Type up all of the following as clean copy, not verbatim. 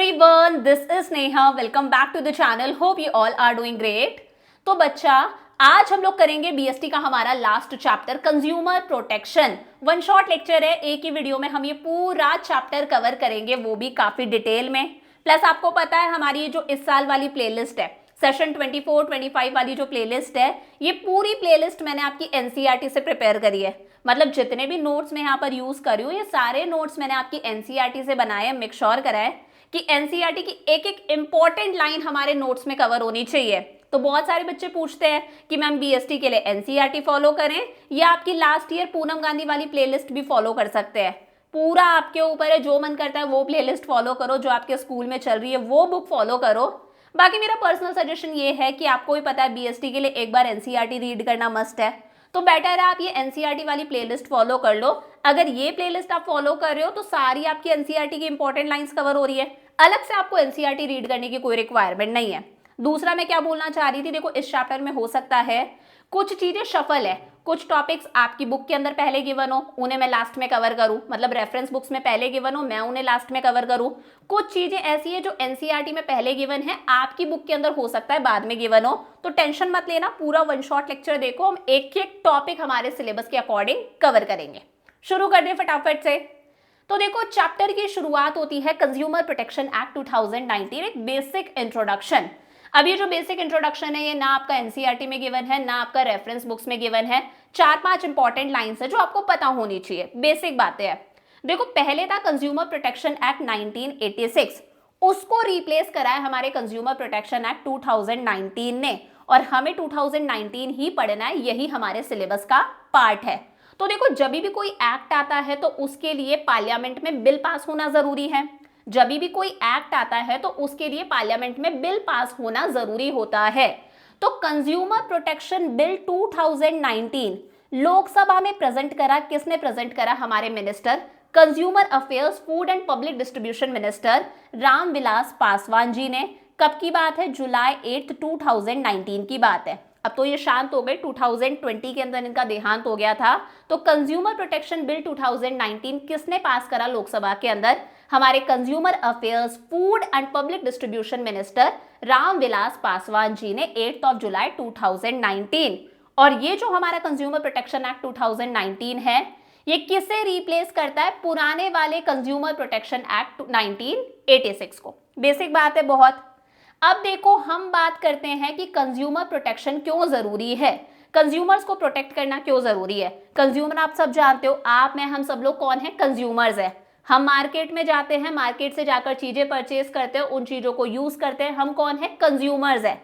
everyone, this is Neha. Welcome back to the channel. Hope you all are doing great. तो बच्चा, आज हम लोग करेंगे बीएसटी का हमारा last chapter consumer protection. One shot lecture है, एक ही वीडियो में हम ये पूरा चैप्टर कवर करेंगे, वो भी काफी डिटेल में। प्लस आपको पता है हमारी ये जो इस साल वाली प्लेलिस्ट है, सेशन 24-25 वाली जो प्लेलिस्ट है, ये पूरी प्लेलिस्ट मैंने आपकी एनसीईआरटी से प्रिपेयर करी है। मतलब जितने भी नोट्स मैं यहाँ पर यूज कर रही हूँ, ये सारे नोट्स मैंने आपकी एनसीईआरटी से बनाए, मेक श्योर करा है कि एनसीईआरटी की एक एक इंपॉर्टेंट लाइन हमारे नोट्स में कवर होनी चाहिए। तो बहुत सारे बच्चे पूछते हैं कि मैम बीएसटी के लिए एनसीईआरटी फॉलो करें या आपकी लास्ट ईयर पूनम गांधी वाली प्लेलिस्ट भी फॉलो कर सकते हैं। पूरा आपके ऊपर है, जो मन करता है वो प्लेलिस्ट फॉलो करो, जो आपके स्कूल में चल रही है वो बुक फॉलो करो। बाकी मेरा पर्सनल सजेशन ये है कि आपको भी पता है बीएसटी के लिए एक बार एनसीईआरटी रीड करना मस्ट है, तो बेटर है आप ये एनसीईआरटी वाली प्लेलिस्ट फॉलो कर लो। अगर ये प्लेलिस्ट आप फॉलो कर रहे हो तो सारी आपकी एनसीईआरटी की इंपॉर्टेंट लाइंस कवर हो रही है, अलग से आपको एनसीईआरटी रीड करने की कोई रिक्वायरमेंट नहीं है। दूसरा मैं क्या बोलना चाह रही थी, देखो इस चैप्टर में हो सकता है कुछ चीजें शफल है, कुछ टॉपिक्स आपकी बुक के अंदर पहले गिवन हो, उन्हें मैं लास्ट में कवर करूं, मतलब रेफरेंस बुक्स में पहले गिवन हो, मैं उन्हें लास्ट में कवर करूं। कुछ चीजें ऐसी है जो एनसीईआरटी में पहले गिवन है, आपकी बुक के अंदर हो सकता है बाद में गिवन हो। तो टेंशन मत लेना, पूरा वन शॉट लेक्चर देखो, हम एक एक टॉपिक हमारे सिलेबस के अकॉर्डिंग कवर करेंगे। शुरू कर दें फटाफट से। तो देखो चैप्टर की शुरुआत होती है कंज्यूमर प्रोटेक्शन एक्ट 2019, एक बेसिक इंट्रोडक्शन। अब ये जो बेसिक इंट्रोडक्शन है, ये ना आपका एनसीईआरटी में गिवन है, ना आपका रेफरेंस बुक्स में गिवन है। 4-5 इंपॉर्टेंट लाइंस है जो आपको पता होनी चाहिए, बेसिक बातें हैं। देखो पहले था कंज्यूमर प्रोटेक्शन एक्ट 1986, उसको रिप्लेस करा है हमारे कंज्यूमर प्रोटेक्शन एक्ट 2019 ने, और हमें 2019 ही पढ़ना है, यही हमारे सिलेबस का पार्ट है। तो देखो जब भी कोई एक्ट आता है तो उसके लिए पार्लियामेंट में बिल पास होना जरूरी है। जब भी कोई एक्ट आता है तो उसके लिए पार्लियामेंट में बिल पास होना जरूरी होता है। तो कंज्यूमर प्रोटेक्शन बिल 2019 लोकसभा में प्रेजेंट करा, किसने प्रेजेंट करा? हमारे minister consumer affairs, food and public distribution minister Ramvilas Paswan ji ने। कब की बात है? जुलाई 8, 2019 की बात है। अब तो ये शांत हो गए, 2020 के अंदर इनका देहांत हो गया था। तो कंज्यूमर प्रोटेक्शन बिल 2019 किसने पास करा लोकसभा के अंदर? हमारे consumer affairs, food and public distribution minister Ramvilas Paswan ji ने 8 जुलाई 2019। और ये जो हमारा कंज्यूमर प्रोटेक्शन एक्ट 2019 है, ये किसे रिप्लेस करता है? पुराने वाले कंज्यूमर प्रोटेक्शन एक्ट 1986 को। बेसिक बात है बहुत। अब देखो हम बात करते हैं कि कंज्यूमर प्रोटेक्शन क्यों जरूरी है, कंज्यूमर्स को प्रोटेक्ट करना क्यों जरूरी है। कंज्यूमर आप सब जानते हो, आप मैं हम सब लोग कौन है? कंज्यूमर्स है। हम मार्केट में जाते हैं, मार्केट से जाकर चीजें परचेज करते हैं, उन चीजों को यूज करते हैं, हम कौन है? कंज्यूमर्स है।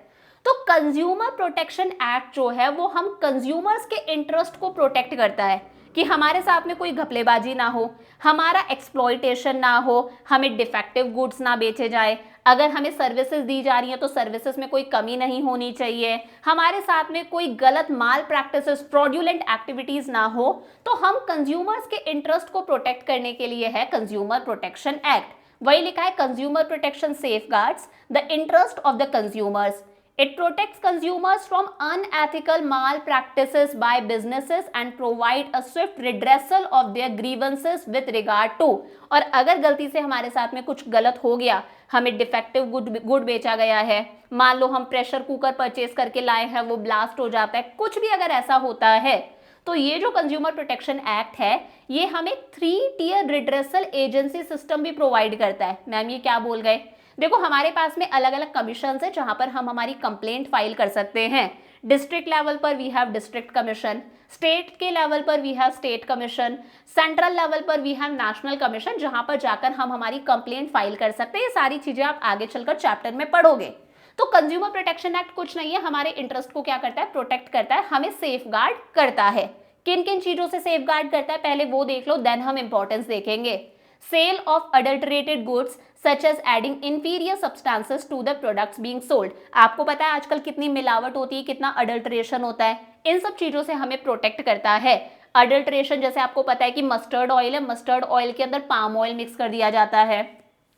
तो कंज्यूमर प्रोटेक्शन एक्ट जो है वो हम कंज्यूमर्स के इंटरेस्ट को प्रोटेक्ट करता है कि हमारे साथ में कोई घपलेबाजी ना हो, हमारा एक्सप्लॉयटेशन ना हो, हमें डिफेक्टिव गुड्स ना बेचे जाए, अगर हमें सर्विसेज दी जा रही हैं तो सर्विसेज में कोई कमी नहीं होनी चाहिए, हमारे साथ में कोई गलत माल प्रैक्टिसेस, फ्रॉड्यूलेंट एक्टिविटीज ना हो। तो हम कंज्यूमर्स के इंटरेस्ट को प्रोटेक्ट करने के लिए है कंज्यूमर प्रोटेक्शन एक्ट। वही लिखा है, consumer protection safeguards the interest of the consumers. It protects consumers from unethical malpractices by businesses and provide a swift redressal of their grievances with regard to। और अगर गलती से हमारे साथ में कुछ गलत हो गया, हमें डिफेक्टिव गुड बेचा गया है, मान लो हम प्रेशर कुकर परचेज करके लाए हैं, वो ब्लास्ट हो जाता है, कुछ भी अगर ऐसा होता है, तो ये जो कंज्यूमर प्रोटेक्शन एक्ट है ये हमें 3-tier रिड्रेसल एजेंसी सिस्टम भी प्रोवाइड करता है। मैम ये क्या बोल गए? देखो हमारे पास में अलग अलग कमीशन है जहां पर हम हमारी कंप्लेंट फाइल कर सकते हैं। डिस्ट्रिक्ट लेवल पर we have district commission, state के लेवल पर we have state commission, central level पर वी हैव नेशनल कमीशन, जहां पर जाकर हम हमारी कंप्लेंट फाइल कर सकते हैं। ये सारी चीजें आप आगे चलकर चैप्टर में पढ़ोगे। तो कंज्यूमर प्रोटेक्शन एक्ट कुछ नहीं है, हमारे इंटरेस्ट को क्या करता है? प्रोटेक्ट करता है, हमें सेफ गार्ड करता है। किन किन चीजों से सेफ गार्ड करता है पहले वो देख लो, देन हम इंपॉर्टेंस देखेंगे। Sale of adulterated goods such as adding inferior substances to the products being sold. आपको पता है आजकल कितनी मिलावट होती है, कितना अडल्ट्रेशन होता है, इन सब चीजों से हमें प्रोटेक्ट करता है। अडल्ट्रेशन जैसे आपको पता है कि मस्टर्ड ऑयल है, मस्टर्ड ऑयल के अंदर पाम ऑयल मिक्स कर दिया जाता है,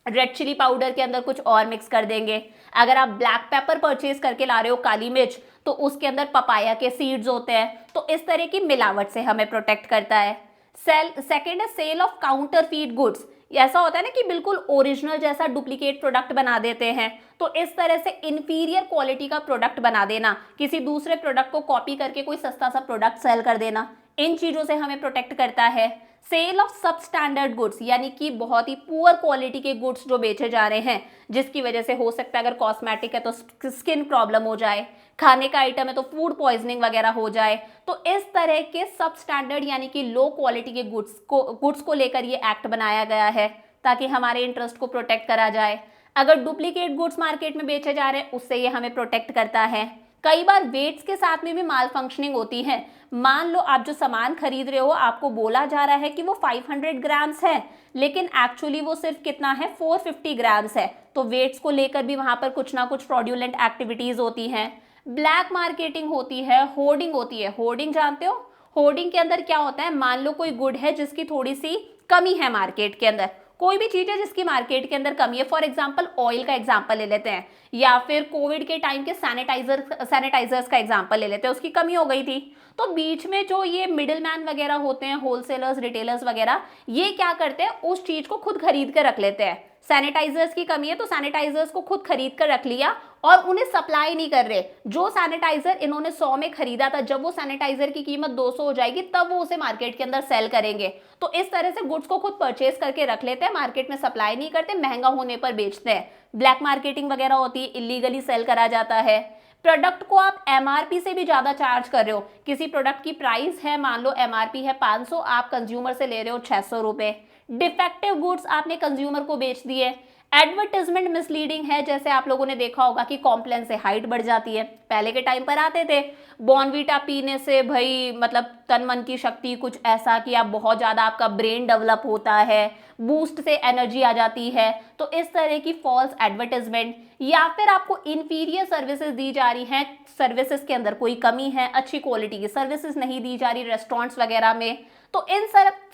रेड चिली पाउडर के अंदर कुछ और मिक्स कर देंगे। अगर आप ब्लैक पेपर परचेज करके ला रहे हो, काली मिर्च, तो उसके अंदर पपाया के सीड्स होते हैं। तो इस तरह की मिलावट से हमें प्रोटेक्ट करता है। सेकंड है सेल ऑफ काउंटरफीट गुड्स, ऐसा होता है ना कि बिल्कुल ओरिजिनल जैसा डुप्लीकेट प्रोडक्ट बना देते हैं। तो इस तरह से इंफीरियर क्वालिटी का प्रोडक्ट बना देना, किसी दूसरे प्रोडक्ट को कॉपी करके कोई सस्ता सा प्रोडक्ट सेल कर देना, इन चीजों से हमें प्रोटेक्ट करता है। सेल ऑफ सब स्टैंडर्ड गुड्स, यानी कि बहुत ही पुअर क्वालिटी के गुड्स जो बेचे जा रहे हैं, जिसकी वजह से हो सकता है अगर कॉस्मेटिक है तो स्किन प्रॉब्लम हो जाए, खाने का आइटम है तो फूड पॉइजनिंग वगैरह हो जाए। तो इस तरह के सब स्टैंडर्ड यानी कि लो क्वालिटी के गुड्स को लेकर ये एक्ट बनाया गया है ताकि हमारे इंटरेस्ट को प्रोटेक्ट करा जाए। अगर डुप्लीकेट गुड्स मार्केट में बेचे जा रहे हैं उससे ये हमें प्रोटेक्ट करता है। कई बार वेट्स के साथ में भी माल फंक्शनिंग होती है। मान लो आप जो सामान खरीद रहे हो आपको बोला जा रहा है कि वो 500 ग्राम्स है, लेकिन एक्चुअली वो सिर्फ कितना है, 450 ग्राम्स है। तो वेट्स को लेकर भी वहां पर कुछ ना कुछ फ्रॉड्यूलेंट एक्टिविटीज होती हैं। ब्लैक मार्केटिंग होती है, होर्डिंग होती है। होर्डिंग जानते हो? होर्डिंग के अंदर क्या होता है, मान लो कोई गुड है जिसकी थोड़ी सी कमी है मार्केट के अंदर, कोई भी चीज है जिसकी मार्केट के अंदर कमी है, फॉर एग्जांपल ऑयल का एग्जांपल ले लेते हैं, या फिर कोविड के टाइम के सैनिटाइजर्स का एग्जांपल ले लेते हैं, उसकी कमी हो गई थी। तो बीच में जो ये मिडिल मैन वगैरह होते हैं, होलसेलर्स, रिटेलर्स वगैरह, ये क्या करते हैं, उस चीज को खुद खरीद कर रख लेते हैं। सैनिटाइजर्स की कमी है तो सैनिटाइजर्स को खुद खरीद कर रख लिया और उन्हें सप्लाई नहीं कर रहे। जो सैनिटाइजर इन्होंने 100 में खरीदा था, जब वो सैनिटाइजर की कीमत 200 हो जाएगी तब वो उसे मार्केट के अंदर सेल करेंगे। तो इस तरह से गुड्स को खुद परचेज करके रख लेते हैं, मार्केट में सप्लाई नहीं करते, महंगा होने पर बेचते हैं। ब्लैक मार्केटिंग वगैरह होती है, इलीगली सेल करा जाता है। प्रोडक्ट को आप एमआरपी से भी ज्यादा चार्ज कर रहे हो। किसी प्रोडक्ट की प्राइस है, मान लो एमआरपी है 500, आप कंज्यूमर से ले रहे हो 600 रुपए। डिफेक्टिव गुड्स आपने कंज्यूमर को बेच दिए। एडवर्टाइजमेंट मिसलीडिंग है, जैसे आप लोगों ने देखा होगा कि कॉम्प्लेन से हाइट बढ़ जाती है। पहले के टाइम पर आते थे बॉर्नवीटा पीने से भाई मतलब तन मन की शक्ति, कुछ ऐसा कि आप बहुत ज्यादा, आपका ब्रेन डेवलप होता है, बूस्ट से एनर्जी आ जाती है। तो इस तरह की फॉल्स एडवर्टाइजमेंट, या फिर आपको इंफीरियर सर्विसेज दी जा रही हैं, सर्विसेज के अंदर कोई कमी है, अच्छी क्वालिटी की सर्विसेज नहीं दी जा रही रेस्टोरेंट्स वगैरह में। तो इन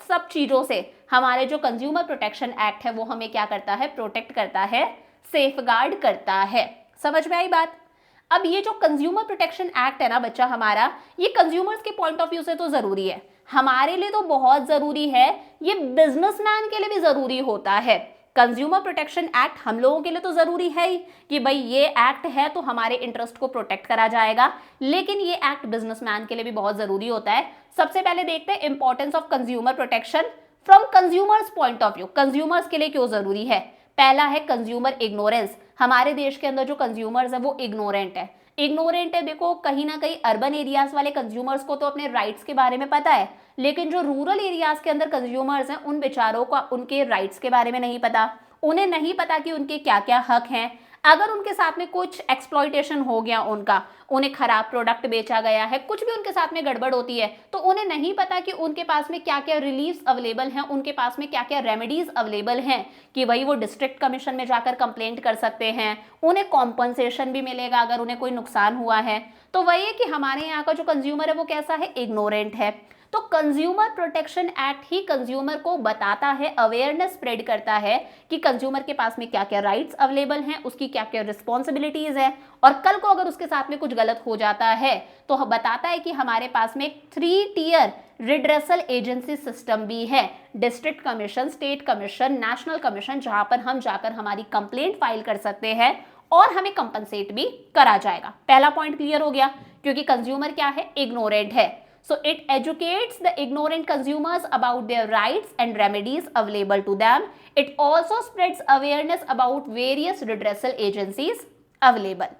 सब चीजों से हमारे जो कंज्यूमर प्रोटेक्शन एक्ट है वो हमें क्या करता है, प्रोटेक्ट करता है, सेफगार्ड करता है। समझ में आई बात? अब ये जो कंज्यूमर प्रोटेक्शन एक्ट है ना बच्चा हमारा, ये कंज्यूमर्स के पॉइंट ऑफ व्यू से तो जरूरी है, हमारे लिए तो बहुत जरूरी है, ये बिजनेसमैन के लिए भी जरूरी होता है। कंज्यूमर प्रोटेक्शन एक्ट हम लोगों के लिए तो जरूरी है ही कि भाई ये एक्ट है तो हमारे इंटरेस्ट को प्रोटेक्ट करा जाएगा, लेकिन ये एक्ट बिजनेसमैन के लिए भी बहुत जरूरी होता है। सबसे पहले देखते हैं importance of consumer protection from consumers point of view. Consumers के लिए क्यों जरूरी है? पहला है कंज्यूमर इग्नोरेंस। हमारे देश के अंदर जो कंज्यूमर्स है वो इग्नोरेंट है। इग्नोरेंट है, देखो कहीं ना कहीं अर्बन एरियाज वाले कंज्यूमर्स को तो अपने राइट्स के बारे में पता है, लेकिन जो रूरल एरियाज के अंदर कंज्यूमर्स हैं उन बेचारों को उनके राइट्स के बारे में नहीं पता। उन्हें नहीं पता कि उनके क्या क्या हक हैं। अगर उनके साथ में कुछ एक्सप्लॉइटेशन हो गया, उनका उन्हें खराब प्रोडक्ट बेचा गया है, कुछ भी उनके साथ में गड़बड़ होती है, तो उन्हें नहीं पता कि उनके पास में क्या क्या रिलीफ्स अवेलेबल हैं, उनके पास में क्या क्या रेमेडीज अवेलेबल हैं कि वही वो डिस्ट्रिक्ट कमीशन में जाकर कंप्लेंट कर सकते हैं, उन्हें कॉम्पनसेशन भी मिलेगा अगर उन्हें कोई नुकसान हुआ है। तो वही है कि हमारे यहाँ का जो कंज्यूमर है वो कैसा है, इग्नोरेंट है। तो कंज्यूमर प्रोटेक्शन एक्ट ही कंज्यूमर को बताता है, अवेयरनेस स्प्रेड करता है कि कंज्यूमर के पास में क्या क्या राइट्स अवेलेबल हैं, उसकी क्या क्या रिस्पॉन्सिबिलिटीज है, और कल को अगर उसके साथ में कुछ गलत हो जाता है तो बताता है कि हमारे पास में एक 3 टियर रिड्रेसल एजेंसी सिस्टम भी है, district commission, state commission, national commission, जहां पर हम जाकर हमारी कंप्लेंट फाइल कर सकते हैं और हमें कंपनसेट भी करा जाएगा। पहला पॉइंट क्लियर हो गया, क्योंकि कंज्यूमर क्या है, इग्नोरेंट है। So it educates the ignorant consumers about their rights and remedies available to them. It also spreads awareness about various redressal agencies available.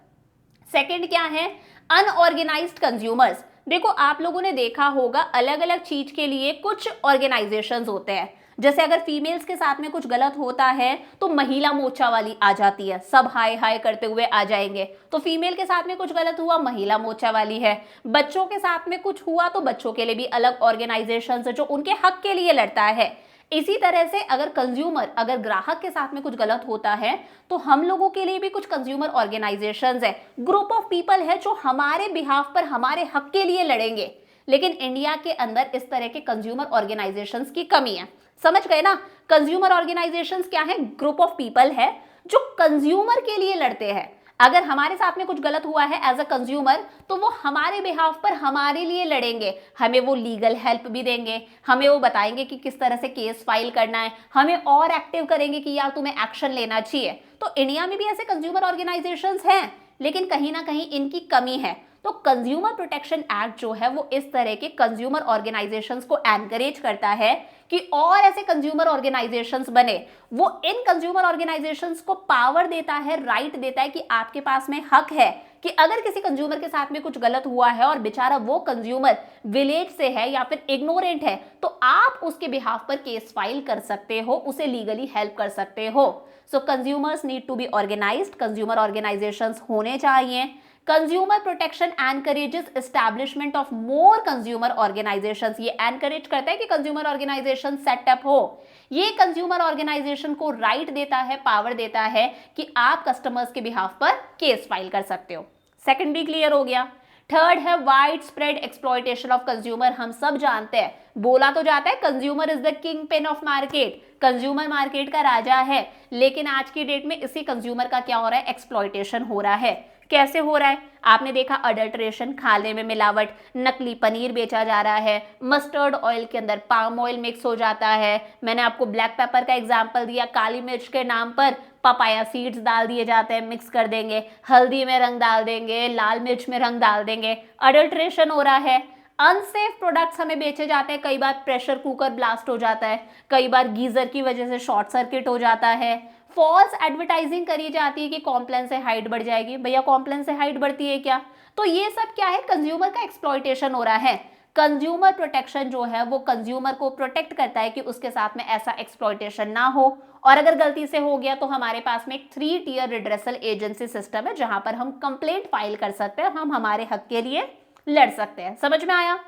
Second क्या है, unorganized consumers। देखो आप लोगों ने देखा होगा अलग अलग चीज के लिए कुछ ऑर्गेनाइजेशंस होते हैं। जैसे अगर फीमेल्स के साथ में कुछ गलत होता है तो महिला मोर्चा वाली आ जाती है, सब हाय हाय करते हुए आ जाएंगे। तो फीमेल के साथ में कुछ गलत हुआ, महिला मोर्चा वाली है। बच्चों के साथ में कुछ हुआ तो बच्चों के लिए भी अलग ऑर्गेनाइजेशन है जो उनके हक के लिए लड़ता है। इसी तरह से अगर कंज्यूमर, अगर ग्राहक के साथ में कुछ गलत होता है तो हम लोगों के लिए भी कुछ कंज्यूमर ऑर्गेनाइजेशंस है, ग्रुप ऑफ पीपल है जो हमारे बिहाफ पर हमारे हक के लिए लड़ेंगे। लेकिन इंडिया के अंदर इस तरह के कंज्यूमर ऑर्गेनाइजेशंस की कमी है। समझ गए ना? कंज्यूमर ऑर्गेनाइजेशंस क्या है, ग्रुप ऑफ पीपल है जो कंज्यूमर के लिए लड़ते हैं। अगर हमारे साथ में कुछ गलत हुआ है एज अ कंज्यूमर, तो वो हमारे बिहाफ पर हमारे लिए लड़ेंगे, हमें वो लीगल हेल्प भी देंगे, हमें वो बताएंगे कि किस तरह से केस फाइल करना है, हमें और एक्टिव करेंगे कि यार तुम्हें एक्शन लेना चाहिए। तो इंडिया में भी ऐसे कंज्यूमर ऑर्गेनाइजेशंस हैं, लेकिन कहीं ना कहीं इनकी कमी है। तो कंज्यूमर प्रोटेक्शन एक्ट जो है वो इस तरह के कंज्यूमर ऑर्गेनाइजेशंस को एनकरेज करता है कि और ऐसे कंज्यूमर ऑर्गेनाइजेशंस बने। वो इन कंज्यूमर ऑर्गेनाइजेशंस को पावर देता है, राइट देता है कि आपके पास में हक है कि अगर किसी कंज्यूमर के साथ में कुछ गलत हुआ है और बेचारा वो कंज्यूमर विलेज से है या फिर इग्नोरेंट है, तो आप उसके बिहाफ पर केस फाइल कर सकते हो, उसे लीगली हेल्प कर सकते हो। So consumers need to be organised, consumer organisations होने चाहिए। Consumer protection encourages establishment of more consumer organisations, ये एनकरेज करता है कि कंज्यूमर ऑर्गेनाइजेशन सेटअप हो। ये कंज्यूमर ऑर्गेनाइजेशन को राइट देता है, पावर देता है कि आप कस्टमर्स के बिहाफ पर केस फाइल कर सकते हो। सेकंड भी क्लियर हो गया। थर्ड है wide spread exploitation of consumer. हम सब जानते हैं, बोला तो जाता है consumer is the king pin of market, consumer market का राजा है, लेकिन आज की डेट में इसी कंज्यूमर का क्या हो रहा है, एक्सप्लॉयटेशन हो रहा है। कैसे हो रहा है? आपने देखा अडल्ट्रेशन, खाने में मिलावट, नकली पनीर बेचा जा रहा है, मस्टर्ड ऑयल के अंदर पाम ऑयल मिक्स हो जाता है। मैंने आपको ब्लैक पेपर का एग्जांपल दिया, काली मिर्च के नाम पर पपाया सीड्स डाल दिए जाते हैं, मिक्स कर देंगे, हल्दी में रंग डाल देंगे, लाल मिर्च में रंग डाल देंगे, अडल्ट्रेशन हो रहा है। अनसेफ प्रोडक्ट्स हमें बेचे जाते हैं, कई बार प्रेशर कुकर ब्लास्ट हो जाता है, कई बार गीजर की वजह से शॉर्ट सर्किट हो जाता है। फॉल्स एडवर्टाइजिंग करी जाती है कि कॉम्प्लेन से हाइट बढ़ जाएगी। भैया कॉम्प्लेन से हाइट बढ़ती है क्या? तो ये सब क्या है, कंज्यूमर का एक्सप्लॉयटेशन हो रहा है। कंज्यूमर प्रोटेक्शन जो है वो कंज्यूमर को प्रोटेक्ट करता है कि उसके साथ में ऐसा एक्सप्लॉयटेशन ना हो, और अगर गलती से हो गया तो हमारे पास में एक 3 टियर रिड्रेसल एजेंसी सिस्टम है जहां पर हम कंप्लेंट फाइल कर सकते हैं, हम हमारे हक के लिए लड़ सकते हैं। समझ में आया?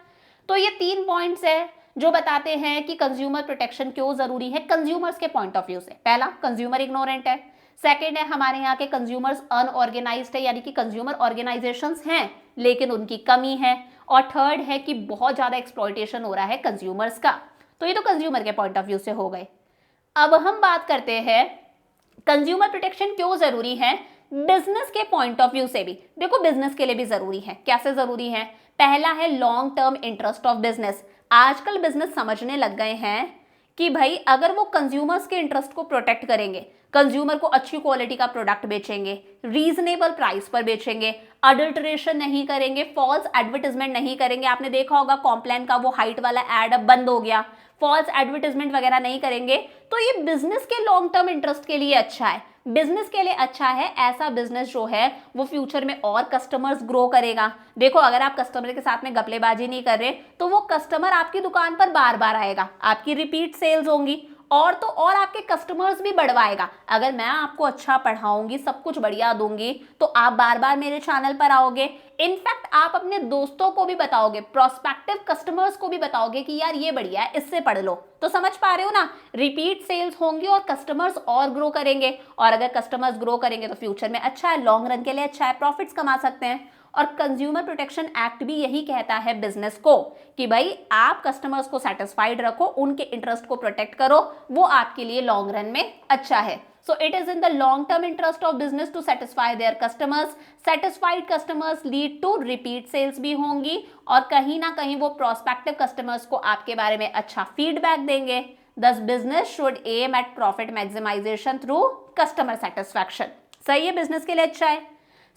तो ये 3 पॉइंट्स है जो बताते हैं कि कंज्यूमर प्रोटेक्शन क्यों जरूरी है कंज्यूमर्स के पॉइंट ऑफ व्यू से। पहला, कंज्यूमर इग्नोरेंट है। सेकंड है, हमारे यहाँ के कंज्यूमर्स अनऑर्गेनाइज्ड है, यानी कि कंज्यूमर ऑर्गेनाइजेशंस हैं लेकिन उनकी कमी है। और थर्ड है कि बहुत ज्यादा एक्सप्लॉयटेशन हो रहा है कंज्यूमर्स का। तो ये तो कंज्यूमर के पॉइंट ऑफ व्यू से हो गए। अब हम बात करते हैं कंज्यूमर प्रोटेक्शन क्यों जरूरी है बिजनेस के पॉइंट ऑफ व्यू से भी। देखो बिजनेस के लिए भी जरूरी है। कैसे जरूरी है? पहला है long term interest of business. आजकल बिजनेस समझने लग गए हैं कि भाई अगर वो कंज्यूमर्स के इंटरेस्ट को प्रोटेक्ट करेंगे, कंज्यूमर को अच्छी क्वालिटी का प्रोडक्ट बेचेंगे, रीजनेबल प्राइस पर बेचेंगे, अडल्ट्रेशन नहीं करेंगे, फॉल्स एडवर्टाइजमेंट नहीं करेंगे। आपने देखा होगा कॉम्प्लान का वो हाइट वाला एड अब बंद हो गया, फॉल्स एडवर्टाइजमेंट वगैरह नहीं करेंगे, तो ये बिजनेस के लॉन्ग टर्म इंटरेस्ट के लिए अच्छा है। बिजनेस के लिए अच्छा है। ऐसा बिजनेस जो है वो फ्यूचर में और कस्टमर्स ग्रो करेगा। देखो अगर आप कस्टमर के साथ में गपलेबाजी नहीं कर रहे तो वो कस्टमर आपकी दुकान पर बार बार आएगा, आपकी रिपीट सेल्स होंगी, और तो और आपके कस्टमर्स भी बढ़वाएगा। अगर मैं आपको अच्छा पढ़ाऊंगी, सब कुछ बढ़िया दूंगी, तो आप बार बार मेरे चैनल पर आओगे। इनफैक्ट आप अपने दोस्तों को भी बताओगे, प्रोस्पेक्टिव कस्टमर्स को भी बताओगे कि यार ये बढ़िया है, इससे पढ़ लो। तो समझ पा रहे हो ना, रिपीट सेल्स होंगी और कस्टमर्स और ग्रो करेंगे, और अगर कस्टमर्स ग्रो करेंगे तो फ्यूचर में अच्छा है, लॉन्ग रन के लिए अच्छा है, प्रॉफिट्स कमा सकते हैं। और कंज्यूमर प्रोटेक्शन एक्ट भी यही कहता है बिजनेस को कि भाई आप कस्टमर्स को सेटिस्फाइड रखो, उनके इंटरेस्ट को प्रोटेक्ट करो, वो आपके लिए लॉन्ग रन में अच्छा है। So it is in the long term interest of business to satisfy their customers. Satisfied customers lead to repeat sales भी होंगी, और कहीं ना कहीं वो prospective customers को आपके बारे में अच्छा feedback देंगे। Thus business should aim at profit maximization through customer satisfaction. सही है, business के लिए अच्छा है।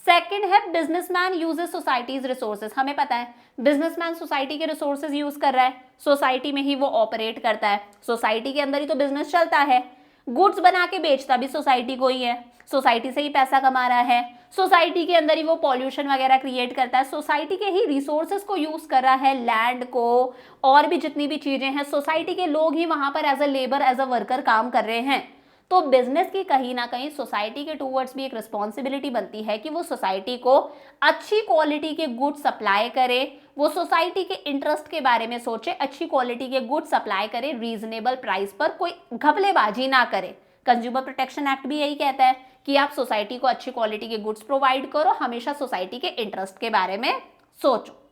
सेकेंड है बिजनेसमैन यूजेस सोसाइटीज रिसोर्सेज। हमें पता है बिजनेसमैन सोसाइटी के रिसोर्सेज यूज कर रहा है, सोसाइटी में ही वो ऑपरेट करता है, सोसाइटी के अंदर ही तो बिजनेस चलता है। गुड्स बना के बेचता भी सोसाइटी को ही है, सोसाइटी से ही पैसा कमा रहा है, सोसाइटी के अंदर ही वो पॉल्यूशन वगैरह क्रिएट करता है, सोसाइटी के ही रिसोर्सेज को यूज कर रहा है, लैंड को, और भी जितनी भी चीजें हैं, सोसाइटी के लोग ही वहां पर as a labour, as a worker काम कर रहे हैं। तो बिजनेस की कहीं ना कहीं सोसाइटी के टूवर्ड्स भी एक रिस्पॉन्सिबिलिटी बनती है कि वो सोसाइटी को अच्छी क्वालिटी के गुड्स सप्लाई करे, वो सोसाइटी के इंटरेस्ट के बारे में सोचे, अच्छी क्वालिटी के गुड्स सप्लाई करे, रीजनेबल प्राइस पर, कोई घपलेबाजी ना करे। कंज्यूमर प्रोटेक्शन एक्ट भी यही कहता है कि आप सोसाइटी को अच्छी क्वालिटी के गुड्स प्रोवाइड करो, हमेशा सोसाइटी के इंटरेस्ट के बारे में सोचो।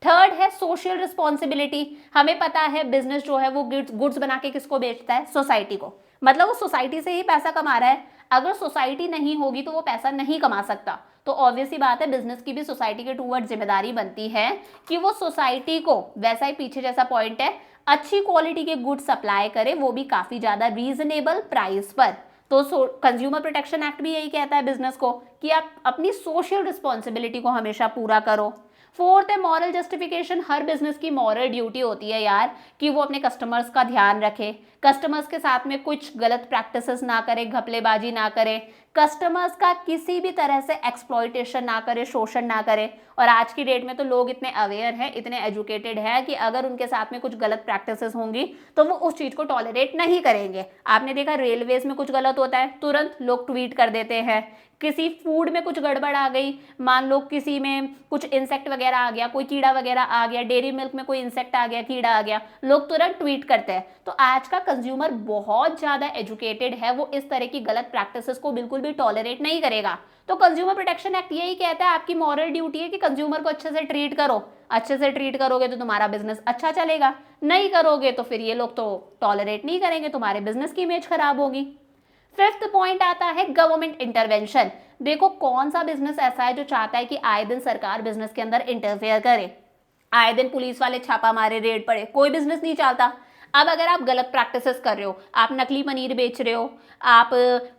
थर्ड है सोशल रिस्पॉन्सिबिलिटी। हमें पता है बिजनेस जो है वो गुड्स बना के किसको बेचता है, सोसाइटी को, मतलब वो सोसाइटी से ही पैसा कमा रहा है। अगर सोसाइटी नहीं होगी तो वो पैसा नहीं कमा सकता। तो ऑब्वियस ही बात है, बिजनेस की भी सोसाइटी के टूवर्ड जिम्मेदारी बनती है कि वो सोसाइटी को, वैसा ही पीछे जैसा पॉइंट है, अच्छी क्वालिटी के गुड सप्लाई करे, वो भी काफी ज्यादा रीजनेबल प्राइस पर। तो कंज्यूमर प्रोटेक्शन एक्ट भी यही कहता है बिजनेस को कि आप अपनी सोशल रिस्पॉन्सिबिलिटी को हमेशा पूरा करो। फोर्थ है मॉरल जस्टिफिकेशन। हर बिजनेस की मॉरल ड्यूटी होती है यार कि वो अपने कस्टमर्स का ध्यान रखे, कस्टमर्स के साथ में कुछ गलत प्रैक्टिसेस ना करे, घपलेबाजी ना करे, कस्टमर्स का किसी भी तरह से एक्सप्लॉइटेशन ना करे, शोषण ना करे। और आज की डेट में तो लोग इतने अवेयर हैं, इतने एजुकेटेड हैं कि अगर उनके साथ में कुछ गलत प्रैक्टिसेस होंगी तो वो उस चीज को टॉलरेट नहीं करेंगे। आपने देखा रेलवेज में कुछ गलत होता है, तुरंत लोग ट्वीट कर देते हैं। किसी फूड में कुछ गड़बड़ आ गई, मान लो किसी में कुछ इंसेक्ट वगैरह आ गया, कोई कीड़ा वगैरह आ गया, डेयरी मिल्क में कोई इंसेक्ट आ गया, कीड़ा आ गया, लोग तुरंत ट्वीट करते हैं। तो आज का कंज्यूमर बहुत ज्यादा एजुकेटेड है, वो इस तरह की गलत प्रैक्टिसेस को बिल्कुल भी टॉलरेट नहीं करेगा। तो कंज्यूमर प्रोटेक्शन एक्ट यही कहता है आपकी मॉरल ड्यूटी है कि कंज्यूमर को अच्छे से ट्रीट करो। अच्छे से ट्रीट करोगे तो तुम्हारा बिजनेस अच्छा चलेगा, नहीं करोगे तो फिर ये लोग तो टॉलरेट नहीं करेंगे, तुम्हारे बिजनेस की इमेज खराब होगी। फिफ्थ पॉइंट आता है गवर्नमेंट इंटरवेंशन। देखो कौन सा बिजनेस ऐसा है जो चाहता है कि आए दिन सरकार बिजनेस के अंदर इंटरफेयर करे, आए दिन पुलिस वाले छापा मारे, रेड पड़े, कोई बिजनेस नहीं चाहता। अब अगर आप गलत प्रैक्टिसेस कर रहे हो, आप नकली पनीर बेच रहे हो, आप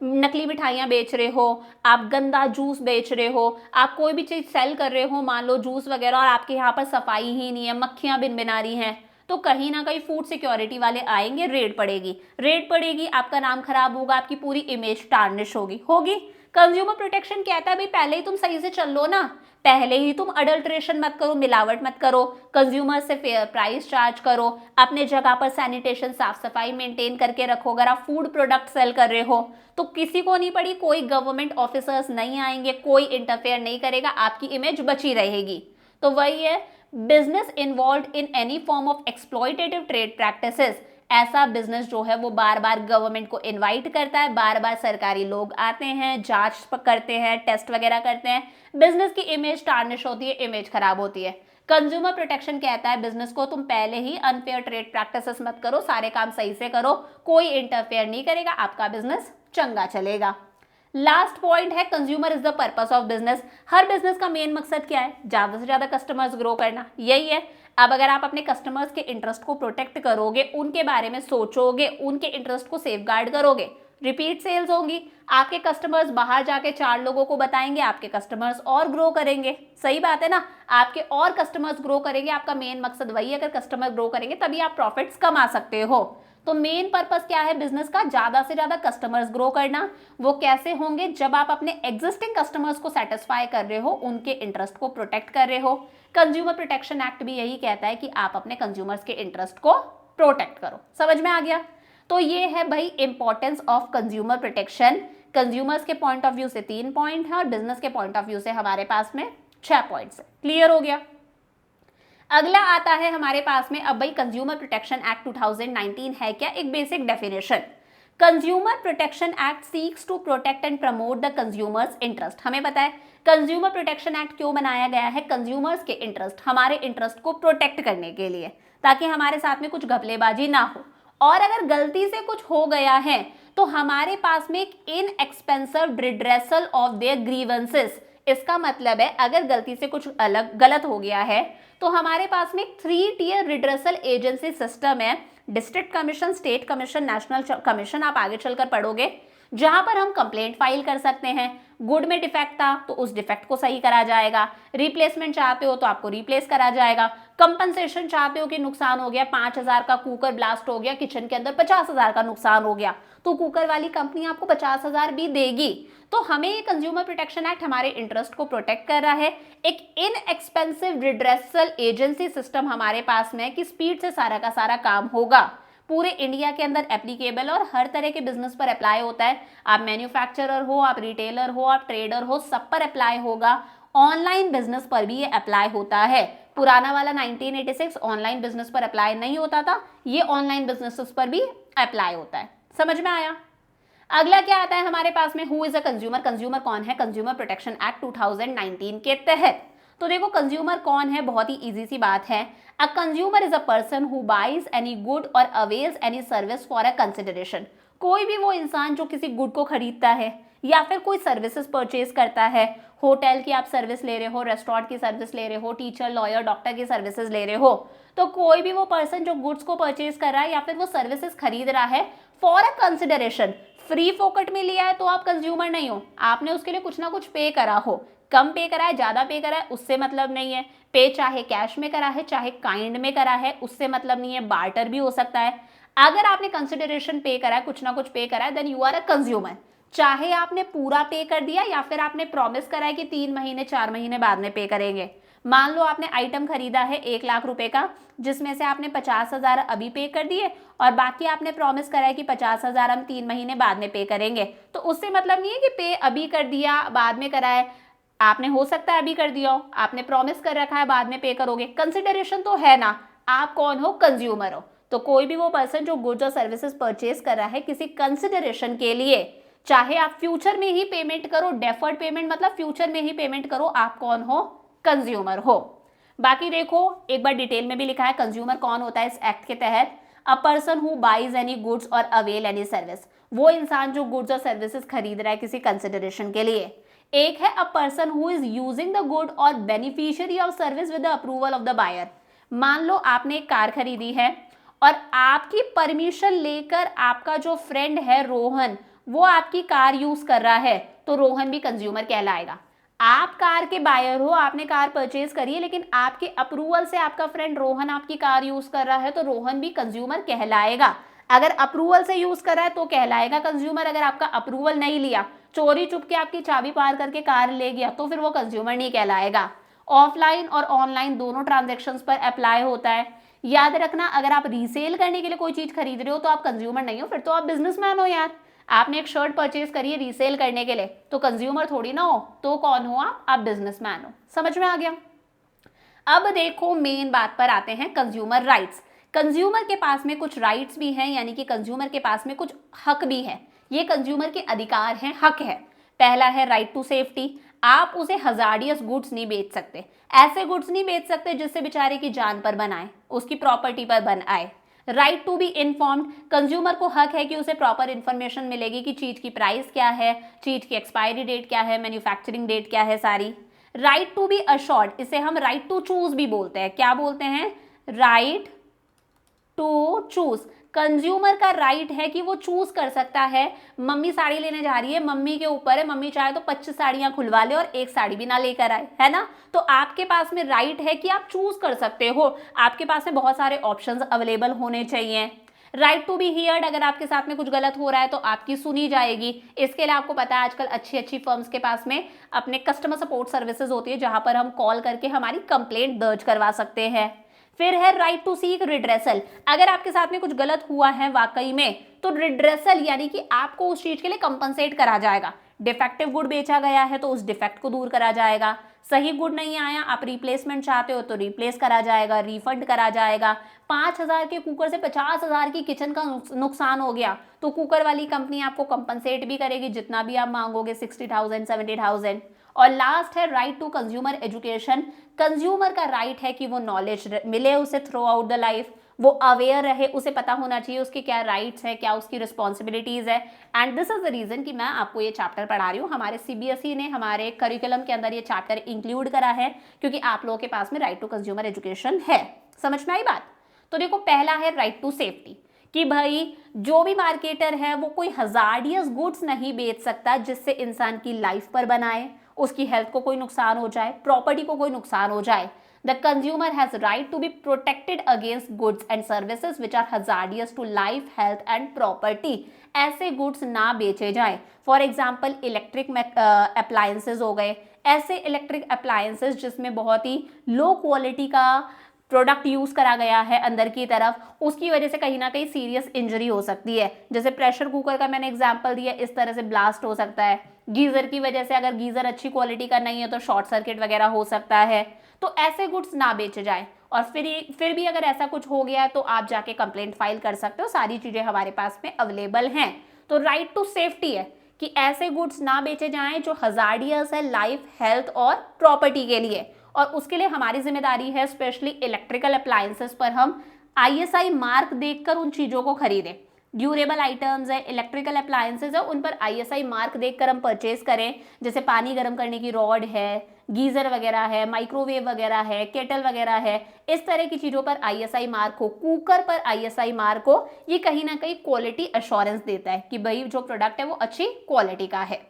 नकली मिठाइयाँ बेच रहे हो, आप गंदा जूस बेच रहे हो, आप कोई भी चीज़ सेल कर रहे हो, मान लो जूस वगैरह, और आपके यहाँ पर सफाई ही नहीं है, मक्खियाँ बिन बिना रही हैं, तो कहीं ना कहीं फूड सिक्योरिटी वाले आएंगे, रेड पड़ेगी, आपका नाम खराब होगा, आपकी पूरी इमेज टार्निश होगी। कंज्यूमर प्रोटेक्शन कहता है भाई पहले ही तुम सही से चल लो ना, पहले ही तुम अडल्ट्रेशन मत करो, मिलावट मत करो, कंज्यूमर से फेयर प्राइस चार्ज करो, अपने जगह पर सैनिटेशन साफ सफाई मेंटेन करके रखो। अगर आप फूड प्रोडक्ट सेल कर रहे हो तो किसी को नहीं पड़ी, कोई गवर्नमेंट ऑफिसर्स नहीं आएंगे, कोई इंटरफेयर नहीं करेगा, आपकी इमेज बची रहेगी। तो वही है, business involve in any form of exploitative trade practices, ऐसा बिजनेस जो है वो बार बार गवर्नमेंट को इनवाइट करता है, बार बार सरकारी लोग आते हैं, जांच करते हैं, टेस्ट वगैरह करते हैं, बिजनेस की इमेज टार्निश होती है, इमेज खराब होती है। कंज्यूमर प्रोटेक्शन कहता है बिजनेस को तुम पहले ही अनफेयर ट्रेड प्रैक्टिसेस मत करो, सारे काम सही से करो, कोई इंटरफेयर नहीं करेगा, आपका बिजनेस चंगा चलेगा। लास्ट पॉइंट है consumer is the purpose of business. Her business का मेन मकसद क्या है? ज्यादा से ज्यादा कस्टमर्स ग्रो करना, यही है। अब अगर आप अपने कस्टमर्स के इंटरेस्ट को प्रोटेक्ट करोगे, उनके बारे में सोचोगे, उनके इंटरेस्ट को सेफगार्ड करोगे, रिपीट सेल्स होंगी, आपके कस्टमर्स बाहर जाके 4 लोगों को बताएंगे, आपके कस्टमर्स और ग्रो करेंगे। सही बात है ना, आपके और कस्टमर्स ग्रो करेंगे, आपका मेन मकसद वही है, अगर कस्टमर ग्रो करेंगे तभी आप प्रॉफिट्स कमा सकते हो। तो मेन पर्पस क्या है बिजनेस का? ज्यादा से ज्यादा कस्टमर्स ग्रो करना। वो कैसे होंगे? जब आप अपने एग्जिस्टिंग कस्टमर्स को सेटिस्फाई कर रहे हो, उनके इंटरेस्ट को प्रोटेक्ट कर रहे हो। कंज्यूमर प्रोटेक्शन एक्ट भी यही कहता है कि आप अपने कंज्यूमर्स के इंटरेस्ट को प्रोटेक्ट करो। समझ में आ गया? तो ये है भाई importance of consumer protection. Consumers के पॉइंट ऑफ व्यू से 3 पॉइंट है और बिजनेस के पॉइंट ऑफ व्यू से हमारे पास में 6 पॉइंट्स है। क्लियर हो गया? अगला आता है हमारे पास में, अब भाई कंज्यूमर प्रोटेक्शन एक्ट 2019 है क्या? एक basic definition. Consumer protection act seeks to protect and promote the consumers interest. हमें पता है कंज्यूमर प्रोटेक्शन एक्ट क्यों बनाया गया है? कंज्यूमर्स के इंटरेस्ट, हमारे इंटरेस्ट को प्रोटेक्ट करने के लिए, ताकि हमारे साथ में कुछ घपलेबाजी ना हो, और अगर गलती से कुछ हो गया है तो हमारे पास में एक inexpensive redressal of their grievances. इसका मतलब है अगर गलती से कुछ अलग गलत हो गया है तो हमारे पास में 3 टियर रिड्रेसल एजेंसी सिस्टम है। District commission, state commission, national commission, आप आगे चलकर पढ़ोगे, जहां पर हम कंप्लेंट फाइल कर सकते हैं। गुड में डिफेक्ट था तो उस डिफेक्ट को सही करा जाएगा, रिप्लेसमेंट चाहते हो तो आपको रिप्लेस करा जाएगा, कंपनसेशन चाहते हो कि नुकसान हो गया, 5,000 का कुकर ब्लास्ट हो गया किचन के अंदर, 50,000 का नुकसान हो गया, तो कुकर वाली कंपनी आपको 50,000 भी देगी। तो हमें ये कंज्यूमर प्रोटेक्शन एक्ट हमारे इंटरेस्ट को प्रोटेक्ट कर रहा है। एक इनएक्सपेंसिव रिड्रेसल एजेंसी सिस्टम हमारे पास में कि स्पीड से सारा का सारा काम होगा, पूरे इंडिया के अंदर एप्लीकेबल और हर तरह के बिजनेस पर अप्लाई होता है। आप मैन्युफैक्चरर हो, आप रिटेलर हो, आप ट्रेडर हो, सब पर अप्लाई होगा। ऑनलाइन बिजनेस पर भी ये अप्लाई होता है। पुराना वाला 1986 ऑनलाइन बिजनेस पर अप्लाई नहीं होता था, ये ऑनलाइन बिजनेसेस पर भी अप्लाई होता है। समझ में आया? अगला क्या आता है हमारे पास में, who is a consumer. Consumer कौन है कंज्यूमर प्रोटेक्शन एक्ट 2019 के तहत? तो देखो कंज्यूमर कौन है, बहुत ही इजी सी बात है। A consumer is a person who buys any good or avails any service for a consideration. कोई भी वो इंसान जो किसी गुड को खरीदता है या फिर कोई सर्विसेज परचेज करता है, होटल की आप सर्विस ले रहे हो, रेस्टोरेंट की सर्विस ले रहे हो, टीचर, लॉयर, डॉक्टर की सर्विसेज ले रहे हो, तो कोई भी वो पर्सन जो गुड्स को परचेज कर रहा है या फिर वो सर्विसेज खरीद रहा है फॉर अ कंसिडरेशन, फ्री फोकट में लिया है तो आप कंज्यूमर नहीं हो, आपने उसके लिए कुछ ना कुछ पे करा हो, कम पे करा है, ज्यादा पे करा है, उससे मतलब नहीं है। पे चाहे कैश में करा है, चाहे काइंड में करा है, उससे मतलब नहीं है, बार्टर भी हो सकता है। अगर आपने कंसिडरेशन पे करा है, कुछ ना कुछ पे करा है, then you are a consumer. चाहे आपने पूरा पे कर दिया या फिर आपने प्रॉमिस करा है कि 3 महीने 4 महीने बाद में पे करेंगे। मान लो आपने आइटम खरीदा है 1 लाख रुपए का, जिसमें से आपने 50,000 अभी पे कर दिए और बाकी आपने प्रॉमिस करा है कि 50,000 हम 3 महीने बाद में पे करेंगे, तो उससे मतलब नहीं है कि पे अभी कर दिया बाद में करा है। आपने हो सकता है अभी कर दिया हो, आपने प्रॉमिस कर रखा है बाद में पे करोगे, कंसिडरेशन तो है ना। आप कौन हो? कंज्यूमर हो। तो कोई भी वो पर्सन जो गुड्स और सर्विसेज परचेज कर रहा है किसी कंसिडरेशन के लिए, चाहे आप फ्यूचर में ही पेमेंट करो, डेफर्ड पेमेंट मतलब फ्यूचर में ही पेमेंट करो, आप कौन हो? कंज्यूमर हो। बाकी देखो एक बार डिटेल में भी लिखा है कंज्यूमर कौन होता है इस एक्ट के तहत। A person who buys any goods और अवेल एनी सर्विस, वो इंसान जो गुड्स और सर्विसेज खरीद रहा है किसी कंसिडरेशन के लिए। एक है a person who is using the good or beneficiary of service with the approval of the buyer. मान लो आपने एक कार खरीदी है और आपकी परमिशन लेकर आपका जो फ्रेंड है रोहन, वो आपकी कार यूज कर रहा है, तो रोहन भी कंज्यूमर कहलाएगा। आप कार के बायर हो, आपने कार परचेज करी है, लेकिन आपके अप्रूवल से आपका फ्रेंड रोहन आपकी कार यूज कर रहा है, तो रोहन भी कंज्यूमर कहलाएगा। अगर अप्रूवल से यूज कर रहा है तो कहलाएगा कंज्यूमर, अगर आपका अप्रूवल नहीं लिया, चोरी चुपके आपकी चाबी पार करके कार ले गया, तो फिर वो कंज्यूमर नहीं कहलाएगा। ऑफलाइन और ऑनलाइन दोनों ट्रांजेक्शन्स पर अप्लाई होता है। याद रखना, अगर आप रीसेल करने के लिए कोई चीज खरीद रहे हो तो आप कंज्यूमर नहीं हो, फिर तो आप बिजनेसमैन हो यार। आपने एक शर्ट परचेज करी है रीसेल करने के लिए, तो कंज्यूमर थोड़ी ना हो, तो कौन हो आप बिजनेसमैन हो। समझ में आ गया? अब देखो मेन बात पर आते हैं, कंज्यूमर राइट्स। कंज्यूमर के पास में कुछ राइट्स भी हैं, यानी कि कंज्यूमर के पास में कुछ हक भी है। ये कंज्यूमर के अधिकार हैं, हक है। पहला है राइट टू सेफ्टी। आप उसे हजार्डियस गुड्स नहीं बेच सकते, ऐसे गुड्स नहीं बेच सकते जिससे बेचारे की जान पर बनाए, उसकी प्रॉपर्टी पर बन आए। Right to be informed, consumer को हक है कि उसे प्रॉपर इन्फॉर्मेशन मिलेगी कि चीज की प्राइस क्या है, चीज की एक्सपायरी डेट क्या है, मैन्युफैक्चरिंग डेट क्या है सारी। राइट टू बी अश्योर्ड, इसे हम राइट टू चूज भी बोलते हैं। क्या बोलते हैं? Right to choose. कंज्यूमर का राइट है कि वो चूज कर सकता है। मम्मी साड़ी लेने जा रही है, मम्मी के ऊपर है, मम्मी चाहे तो 25 साड़ियां खुलवा ले और एक साड़ी भी ना लेकर आए, है ना। तो आपके पास में राइट है कि आप चूज कर सकते हो, आपके पास में बहुत सारे ऑप्शंस अवेलेबल होने चाहिए। राइट टू बी हियर्ड, अगर आपके साथ में कुछ गलत हो रहा है तो आपकी सुनी जाएगी। इसके लिए आपको पता है आजकल अच्छी अच्छी फर्म्स के पास में अपने कस्टमर सपोर्ट सर्विसेज होती है, जहां पर हम कॉल करके हमारी कंप्लेंट दर्ज करवा सकते हैं। फिर है राइट टू सीक रिड्रेसल, अगर आपके साथ में कुछ गलत हुआ है वाकई में, तो रिड्रेसल यानी कि आपको उस चीज के लिए कंपनसेट करा जाएगा। डिफेक्टिव गुड बेचा गया है तो उस डिफेक्ट को दूर करा जाएगा। सही गुड नहीं आया, आप रिप्लेसमेंट चाहते हो तो रिप्लेस करा जाएगा, रिफंड करा जाएगा। 5,000 के कुकर से 50,000 की किचन का नुकसान हो गया तो कुकर वाली कंपनी आपको कंपनसेट भी करेगी, जितना भी आप मांगोगे, 60,000 70,000। और लास्ट है right to consumer education, consumer का राइट है कि वो नॉलेज मिले उसे थ्रू आउट द लाइफ, वो अवेयर रहे, उसे पता होना चाहिए उसके क्या राइट्स है, क्या उसकी रिस्पॉन्सिबिलिटीज है। And this is the reason कि मैं आपको ये चैप्टर पढ़ा रही हूँ। हमारे सीबीएसई ने हमारे करिकुलम के अंदर ये चैप्टर इंक्लूड करा है, क्योंकि आप लोगों के पास में राइट टू कंज्यूमर एजुकेशन है। समझ में आई बात? तो देखो पहला है राइट टू सेफ्टी, कि भाई जो भी मार्केटर है वो कोई हजार्डियस गुड्स नहीं बेच सकता जिससे इंसान की लाइफ पर बनाए, उसकी हेल्थ को कोई नुकसान हो जाए, प्रॉपर्टी को कोई नुकसान हो जाए। The consumer has right to be protected against goods and services which are hazardous to life, health and property. ऐसे गुड्स ना बेचे जाए। फॉर एग्जाम्पल इलेक्ट्रिक अप्लायंसेज हो गए, ऐसे इलेक्ट्रिक अप्लायंसेज जिसमें बहुत ही लो क्वालिटी का प्रोडक्ट यूज करा गया है अंदर की तरफ, उसकी वजह से कहीं ना कहीं सीरियस इंजरी हो सकती है। जैसे प्रेशर कुकर का मैंने एग्जांपल दिया, इस तरह से ब्लास्ट हो सकता है। गीजर की वजह से, अगर गीजर अच्छी क्वालिटी का नहीं है तो शॉर्ट सर्किट वगैरह हो सकता है। तो ऐसे गुड्स ना बेचे जाए। और फिर भी अगर ऐसा कुछ हो गया है तो आप जाके कंप्लेंट फाइल कर सकते हो, सारी चीजें हमारे पास में अवेलेबल हैं। तो राइट टू सेफ्टी है कि ऐसे गुड्स ना बेचे जाएं जो हजार्डियस है लाइफ, हेल्थ और प्रॉपर्टी के लिए। और उसके लिए हमारी जिम्मेदारी है, स्पेशली इलेक्ट्रिकल अप्लायंसेस पर हम ISI मार्क देखकर उन चीजों को खरीदें। ड्यूरेबल आइटम्स है, इलेक्ट्रिकल अप्लायंसेज है, उन पर ISI मार्क देखकर हम परचेज करें, जैसे पानी गर्म करने की रॉड है, गीजर वगैरह है, माइक्रोवेव वगैरह है, केटल वगैरह है, इस तरह की चीज़ों पर ISI मार्क हो, कुकर पर ISI मार्क हो, ये कहीं ना कहीं क्वालिटी अश्योरेंस देता है कि भाई जो प्रोडक्ट है वो अच्छी क्वालिटी का है।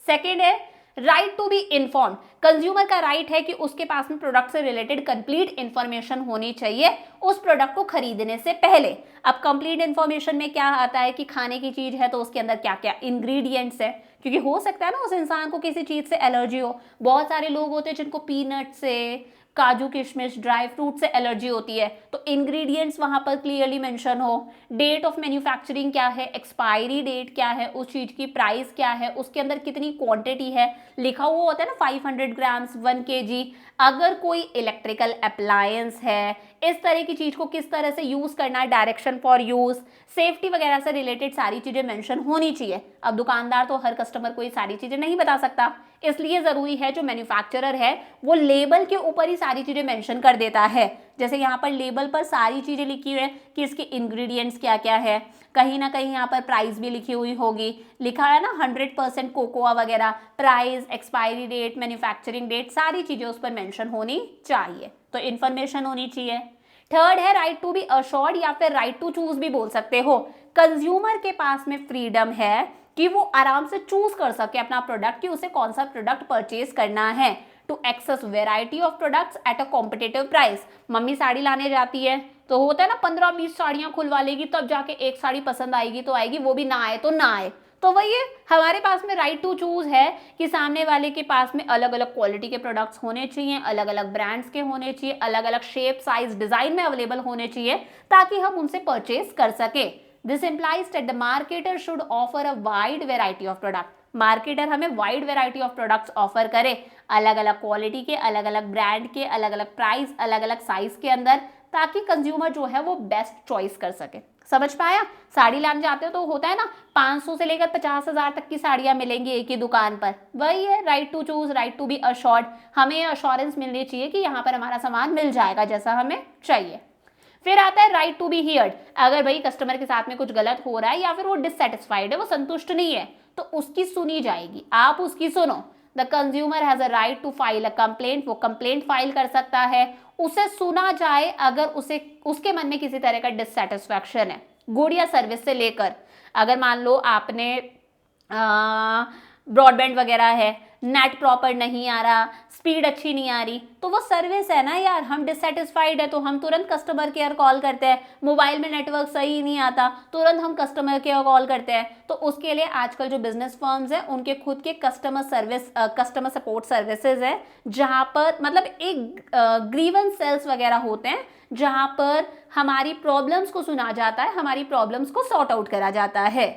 सेकेंड है right to be inform. Consumer का राइट है कि उसके पास में प्रोडक्ट से रिलेटेड कंप्लीट इन्फॉर्मेशन होनी चाहिए उस प्रोडक्ट को खरीदने से पहले। अब कंप्लीट इन्फॉर्मेशन में क्या आता है कि खाने की चीज है तो उसके अंदर क्या क्या इंग्रेडिएंट्स है, क्योंकि हो सकता है ना उस इंसान को किसी चीज से एलर्जी हो। बहुत सारे लोग होते हैं जिनको पीनट से, काजू किशमिश, ड्राई फ्रूट से एलर्जी होती है, तो इंग्रेडिएंट्स वहां पर क्लियरली मेंशन हो, डेट ऑफ मैन्युफैक्चरिंग क्या है, एक्सपायरी डेट क्या है, उस चीज की प्राइस क्या है, उसके अंदर कितनी क्वांटिटी है, लिखा हुआ होता है ना 500 ग्राम्स, 1 kg। अगर कोई इलेक्ट्रिकल अप्लायंस है, इस तरह की चीज को किस तरह से यूज करना है, डायरेक्शन फॉर यूज, सेफ्टी वगैरह से रिलेटेड सारी चीजें मेंशन होनी चाहिए। अब दुकानदार तो हर कस्टमर को ये सारी चीजें नहीं बता सकता, इसलिए जरूरी है जो मैन्युफैक्चरर है वो लेबल के ऊपर ही सारी चीजें मेंशन कर देता है। जैसे यहाँ पर लेबल पर सारी चीजें लिखी हुई है कि इसके इंग्रेडिएंट्स क्या क्या है, कहीं ना कहीं यहाँ पर प्राइस भी लिखी हुई होगी, लिखा है ना 100% कोकोआ वगैरह, price, expiry date, manufacturing date, सारी चीजें उस पर मेंशन होनी चाहिए, तो इन्फॉर्मेशन होनी चाहिए। थर्ड है राइट टू बी अश्योर्ड या फिर राइट टू चूज भी बोल सकते हो। कंज्यूमर के पास में फ्रीडम है कि वो आराम से चूज कर सके अपना प्रोडक्ट कि उसे कौन सा प्रोडक्ट परचेज करना है, to access variety of products at a competitive price. Mummy sari लाने जाती है तो होता है ना 15-20 साड़ियां खुलवा लेगी, तब जाके एक साड़ी पसंद आएगी तो आएगी, वो भी ना आए तो ना आए। तो वही है, हमारे पास में राइट टू चूज है कि सामने वाले के पास में अलग अलग क्वालिटी के प्रोडक्ट्स होने चाहिए, अलग अलग ब्रांड्स के होने चाहिए, अलग अलग शेप, साइज, डिजाइन में अवेलेबल होने चाहिए ताकि हम उनसे परचेज कर सके। This implies that the marketer should offer a wide variety of product. Marketer हमें wide variety of products offer करे, अलग अलग क्वालिटी के, अलग अलग ब्रांड के, अलग अलग प्राइस, अलग अलग साइज के अंदर, ताकि कंज्यूमर जो है वो बेस्ट चॉइस कर सके। समझ पाया? साड़ी लाने जाते हो तो होता है ना 500 से लेकर 50,000 तक की साड़ियां मिलेंगी एक ही दुकान पर। वही है right to choose, right to be assured. हमें अश्योरेंस मिलनी चाहिए कि यहाँ पर हमारा सामान मिल जाएगा जैसा हमें चाहिए। फिर आता है राइट टू बी हियर्ड। अगर भाई कस्टमर के साथ में कुछ गलत हो रहा है या फिर वो डिससेटिस्फाइड है, वो संतुष्ट नहीं है, तो उसकी सुनी जाएगी, आप उसकी सुनो। The consumer has a right to file a complaint. वो कंप्लेंट फाइल कर सकता है, उसे सुना जाए अगर उसे उसके मन में किसी तरह का डिससेटिस्फैक्शन है, गुड या सर्विस से लेकर। अगर मान लो आपने ब्रॉडबैंड वगैरह है, नेट प्रॉपर नहीं आ रहा, स्पीड अच्छी नहीं आ रही, तो वो सर्विस है ना यार, हम डिससेटिस्फाइड है तो हम तुरंत कस्टमर केयर कॉल करते हैं। मोबाइल में नेटवर्क सही नहीं आता, तुरंत हम कस्टमर केयर कॉल करते हैं। तो उसके लिए आजकल जो बिजनेस फर्म्स हैं उनके खुद के कस्टमर सपोर्ट सर्विसेज है, जहां पर मतलब एक ग्रीवेंस सेल्स वगैरह होते हैं जहां पर हमारी प्रॉब्लम्स को सुना जाता है, हमारी प्रॉब्लम्स को सॉर्ट आउट करा जाता है।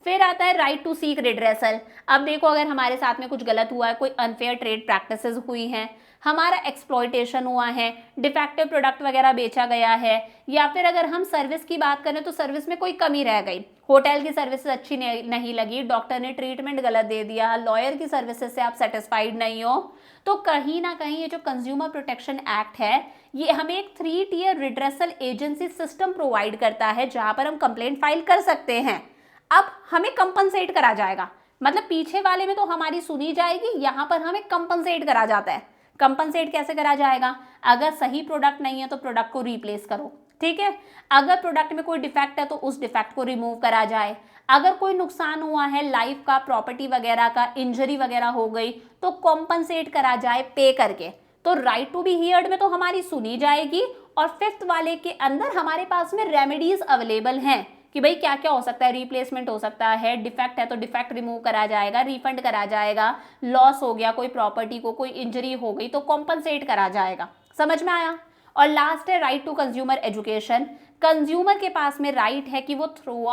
फिर आता है राइट टू सीक रिड्रेसल। अब देखो अगर हमारे साथ में कुछ गलत हुआ है, कोई अनफेयर ट्रेड प्रैक्टिसेस हुई हैं, हमारा एक्सप्लॉयटेशन हुआ है, डिफेक्टिव प्रोडक्ट वगैरह बेचा गया है, या फिर अगर हम सर्विस की बात करें तो सर्विस में कोई कमी रह गई, होटल की सर्विस अच्छी नहीं लगी, डॉक्टर ने ट्रीटमेंट गलत दे दिया, लॉयर की सर्विसेज से आप सेटिस्फाइड नहीं हो, तो कहीं ना कहीं ये जो कंज्यूमर प्रोटेक्शन एक्ट है ये हमें एक 3 tier redressal agency system provide करता है जहां पर हम कंप्लेंट फाइल कर सकते हैं। अब हमें कंपनसेट करा जाएगा, मतलब पीछे वाले में तो हमारी सुनी जाएगी, यहां पर हमें कंपनसेट करा जाता है। कंपनसेट कैसे करा जाएगा? अगर सही प्रोडक्ट नहीं है तो प्रोडक्ट को रिप्लेस करो, ठीक है। अगर प्रोडक्ट में कोई डिफेक्ट है तो उस डिफेक्ट को रिमूव करा जाए। अगर कोई नुकसान हुआ है लाइफ का, प्रॉपर्टी वगैरह का, इंजरी वगैरह हो गई, तो कॉम्पनसेट करा जाए पे करके। तो राइट टू बी हियर्ड में तो हमारी सुनी जाएगी, और फिफ्थ वाले के अंदर हमारे पास में रेमेडीज अवेलेबल हैं कि भाई क्या क्या हो सकता है, रिप्लेसमेंट हो सकता है, डिफेक्ट है तो डिफेक्ट रिमूव करा जाएगा, रिफंड करा जाएगा, लॉस हो गया कोई प्रॉपर्टी को, कोई इंजरी हो गई तो कॉम्पनसेट करा जाएगा। समझ में आया? और लास्ट है right to consumer education. Consumer के पास में राइट है कि वो थ्रू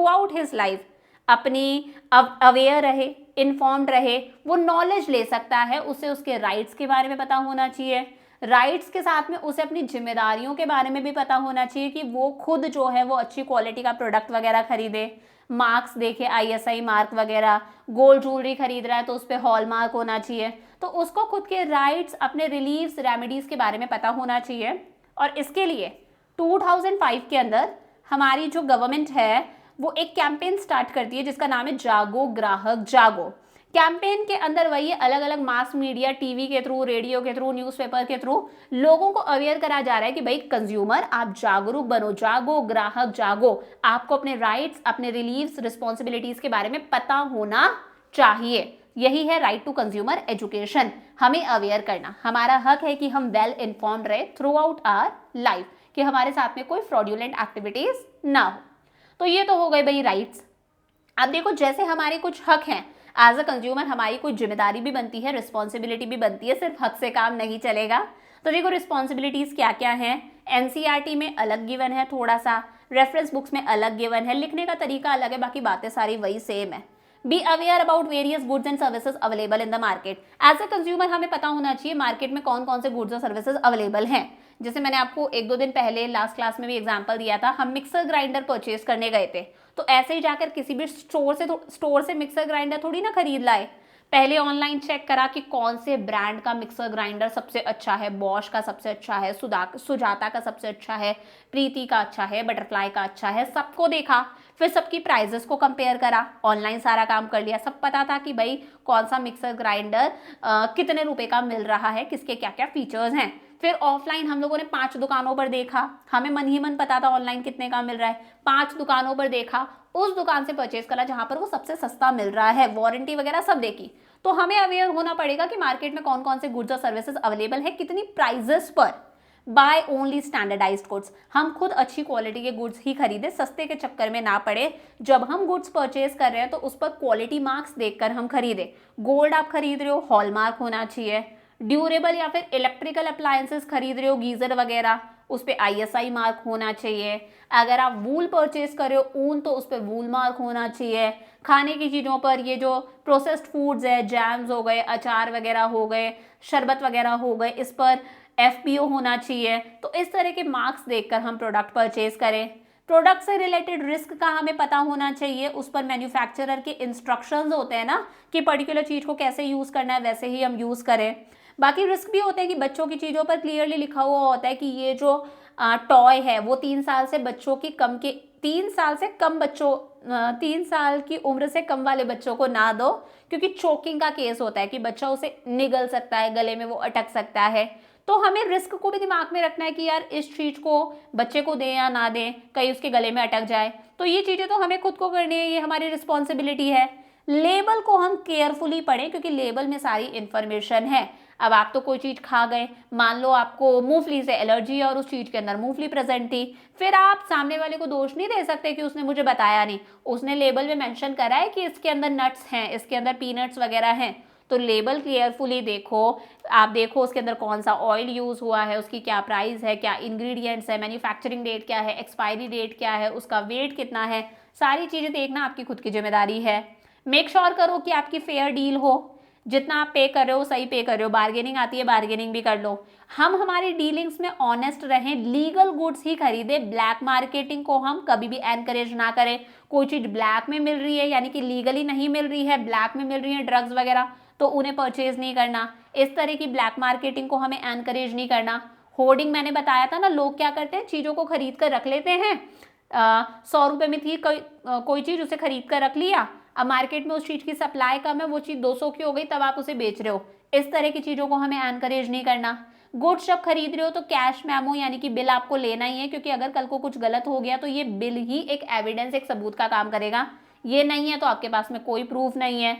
आउट हिज लाइफ अपनी अवेयर रहे, इन्फॉर्म्ड रहे, वो नॉलेज ले सकता है, उसे उसके राइट्स के बारे में पता होना चाहिए, राइट्स के साथ में उसे अपनी जिम्मेदारियों के बारे में भी पता होना चाहिए कि वो खुद जो है वो अच्छी क्वालिटी का प्रोडक्ट वगैरह खरीदे, मार्क्स देखे, ISI मार्क वगैरह, गोल्ड ज्वेलरी खरीद रहा है तो उस पर हॉल मार्क होना चाहिए, तो उसको खुद के राइट्स, अपने रिलीफ्स, रेमेडीज के बारे में पता होना चाहिए। और इसके लिए 2005 के अंदर हमारी जो गवर्नमेंट है वो एक कैंपेन स्टार्ट करती है जिसका नाम है जागो ग्राहक जागो। कैंपेन के अंदर वही अलग अलग मास मीडिया, टीवी के थ्रू, रेडियो के थ्रू, न्यूज़पेपर के थ्रू लोगों को अवेयर करा जा रहा है कि भाई कंज्यूमर आप जागरूक बनो, जागो ग्राहक जागो, आपको अपने राइट्स, अपने रिलीव्स, रिस्पॉन्सिबिलिटीज के बारे में पता होना चाहिए। यही है राइट टू कंज्यूमर एजुकेशन, हमें अवेयर करना। हमारा हक है कि हम वेल इन्फॉर्म्ड रहे थ्रू आउट आवर लाइफ, कि हमारे साथ में कोई फ्रॉड्यूलेंट एक्टिविटीज ना हो। तो ये तो हो गए भाई राइट्स। अब देखो जैसे हमारे कुछ हक हैं, एज अ कंज्यूमर हमारी कोई जिम्मेदारी भी बनती है, रिस्पॉन्सिबिलिटी भी बनती है, सिर्फ हक से काम नहीं चलेगा। तो देखो रिस्पॉन्सिबिलिटीज क्या क्या हैं, एनसीईआरटी में अलग गिवन है, थोड़ा सा रेफरेंस बुक्स में अलग गिवन है, लिखने का तरीका अलग है, बाकी बातें सारी वही सेम है। Be aware about various goods and services available in the market. As a consumer हमें पता होना चाहिए मार्केट में कौन कौन से गुड्स और सर्विसेज अवेलेबल हैं। जैसे मैंने आपको 1-2 दिन पहले लास्ट क्लास में भी एग्जांपल दिया था, हम मिक्सर ग्राइंडर परचेज करने गए थे, तो ऐसे ही जाकर किसी भी स्टोर से मिक्सर ग्राइंडर थोड़ी ना खरीद लाए, पहले ऑनलाइन चेक करा कि कौन से ब्रांड का मिक्सर ग्राइंडर सबसे अच्छा है, बॉश का सबसे अच्छा है, सुजाता का सबसे अच्छा है, प्रीति का अच्छा है, बटरफ्लाई का अच्छा है, सबको देखा, फिर सबकी प्राइजेस को कंपेयर करा, ऑनलाइन सारा काम कर लिया, सब पता था कि भाई कौन सा मिक्सर ग्राइंडर कितने रुपए का मिल रहा है, किसके क्या क्या फीचर्स हैं। फिर ऑफलाइन हम लोगों ने 5 दुकानों पर देखा, हमें मन ही मन पता था ऑनलाइन कितने का मिल रहा है, 5 दुकानों पर देखा, उस दुकान से परचेज करा जहां पर वो सबसे सस्ता मिल रहा है, वारंटी वगैरह सब देखी। तो हमें अवेयर होना पड़ेगा कि मार्केट में कौन कौन से गुड्स और सर्विसेज अवेलेबल है, कितनी प्राइजेस पर। बाय ओनली स्टैंडर्डाइज्ड गुड्स, हम खुद अच्छी क्वालिटी के गुड्स ही खरीदे, सस्ते के चक्कर में ना पड़े। जब हम गुड्स परचेज कर रहे हैं तो उस पर क्वालिटी मार्क्स देखकर हम खरीदे। गोल्ड आप खरीद रहे हो, हॉलमार्क होना चाहिए। ड्यूरेबल या फिर इलेक्ट्रिकल अप्लायंसेस खरीद रहे हो, गीजर वगैरह, उस पर ISI मार्क होना चाहिए। अगर आप वूल परचेज कर रहे हो, ऊन, तो उस पर वूल मार्क होना चाहिए। खाने की चीज़ों पर ये जो प्रोसेस्ड फूड्स है, जैम्स हो गए, अचार वगैरह हो गए, शरबत वगैरह हो गए, इस पर FPO होना चाहिए। तो इस तरह के मार्क्स देखकर हम प्रोडक्ट परचेज करें। प्रोडक्ट से रिलेटेड रिस्क का हमें पता होना चाहिए, उस पर मैन्युफैक्चरर के इंस्ट्रक्शंस होते हैं ना कि पर्टिकुलर चीज़ को कैसे यूज़ करना है, वैसे ही हम यूज़ करें। बाकी रिस्क भी होते हैं कि बच्चों की चीज़ों पर क्लियरली लिखा हुआ होता है कि ये जो टॉय है वो 3 साल से बच्चों की कम के 3 साल से कम बच्चों 3 साल की उम्र से कम वाले बच्चों को ना दो, क्योंकि चोकिंग का केस होता है कि बच्चा उसे निगल सकता है, गले में वो अटक सकता है। तो हमें रिस्क को भी दिमाग में रखना है कि यार इस चीज़ को बच्चे को दें या ना दें, कहीं उसके गले में अटक जाए। तो ये चीज़ें तो हमें खुद को करनी है, ये हमारी रिस्पॉन्सिबिलिटी है। लेबल को हम केयरफुली पढ़ें क्योंकि लेबल में सारी इंफॉर्मेशन है। अब आप तो कोई चीज़ खा गए, मान लो आपको मूंगफली से एलर्जी है और उस चीज़ के अंदर मूंगफली प्रेजेंट थी, फिर आप सामने वाले को दोष नहीं दे सकते कि उसने मुझे बताया नहीं। उसने लेबल में मेंशन करा है कि इसके अंदर नट्स हैं, इसके अंदर पीनट्स वगैरह हैं, तो लेबल केयरफुली देखो। आप देखो उसके अंदर कौन सा ऑयल यूज़ हुआ है, उसकी क्या प्राइस है, क्या इंग्रेडिएंट्स है, मैन्युफैक्चरिंग डेट क्या है, एक्सपायरी डेट क्या है, उसका वेट कितना है, सारी चीज़ें देखना आपकी खुद की जिम्मेदारी है। मेक श्योर करो कि आपकी फेयर डील हो, जितना आप पे कर रहे हो सही पे कर रहे हो। बार्गेनिंग आती है, बार्गेनिंग भी कर लो। हम हमारी डीलिंग्स में ऑनेस्ट रहें, लीगल गुड्स ही खरीदें, ब्लैक मार्केटिंग को हम कभी भी एनकरेज ना करें। कोई चीज़ ब्लैक में मिल रही है यानी कि लीगली नहीं मिल रही है, ब्लैक में मिल रही है ड्रग्स वगैरह, तो उन्हें परचेज नहीं करना। इस तरह की ब्लैक मार्केटिंग को हमें एनकरेज नहीं करना। होर्डिंग मैंने बताया था ना, लोग क्या करते हैं, चीज़ों को खरीद कर रख लेते हैं। 100 रुपये में थी कोई चीज़, उसे खरीद कर रख लिया, अब मार्केट में उस चीज़ की सप्लाई कम है, वो चीज़ 200 की हो गई, तब आप उसे बेच रहे हो। इस तरह की चीज़ों को हमें एनकरेज नहीं करना। गुड्स जब खरीद रहे हो तो कैश मेमो यानी कि बिल आपको लेना ही है, क्योंकि अगर कल को कुछ गलत हो गया तो ये बिल ही एक एविडेंस, एक सबूत का काम करेगा। ये नहीं है तो आपके पास में कोई प्रूफ नहीं है।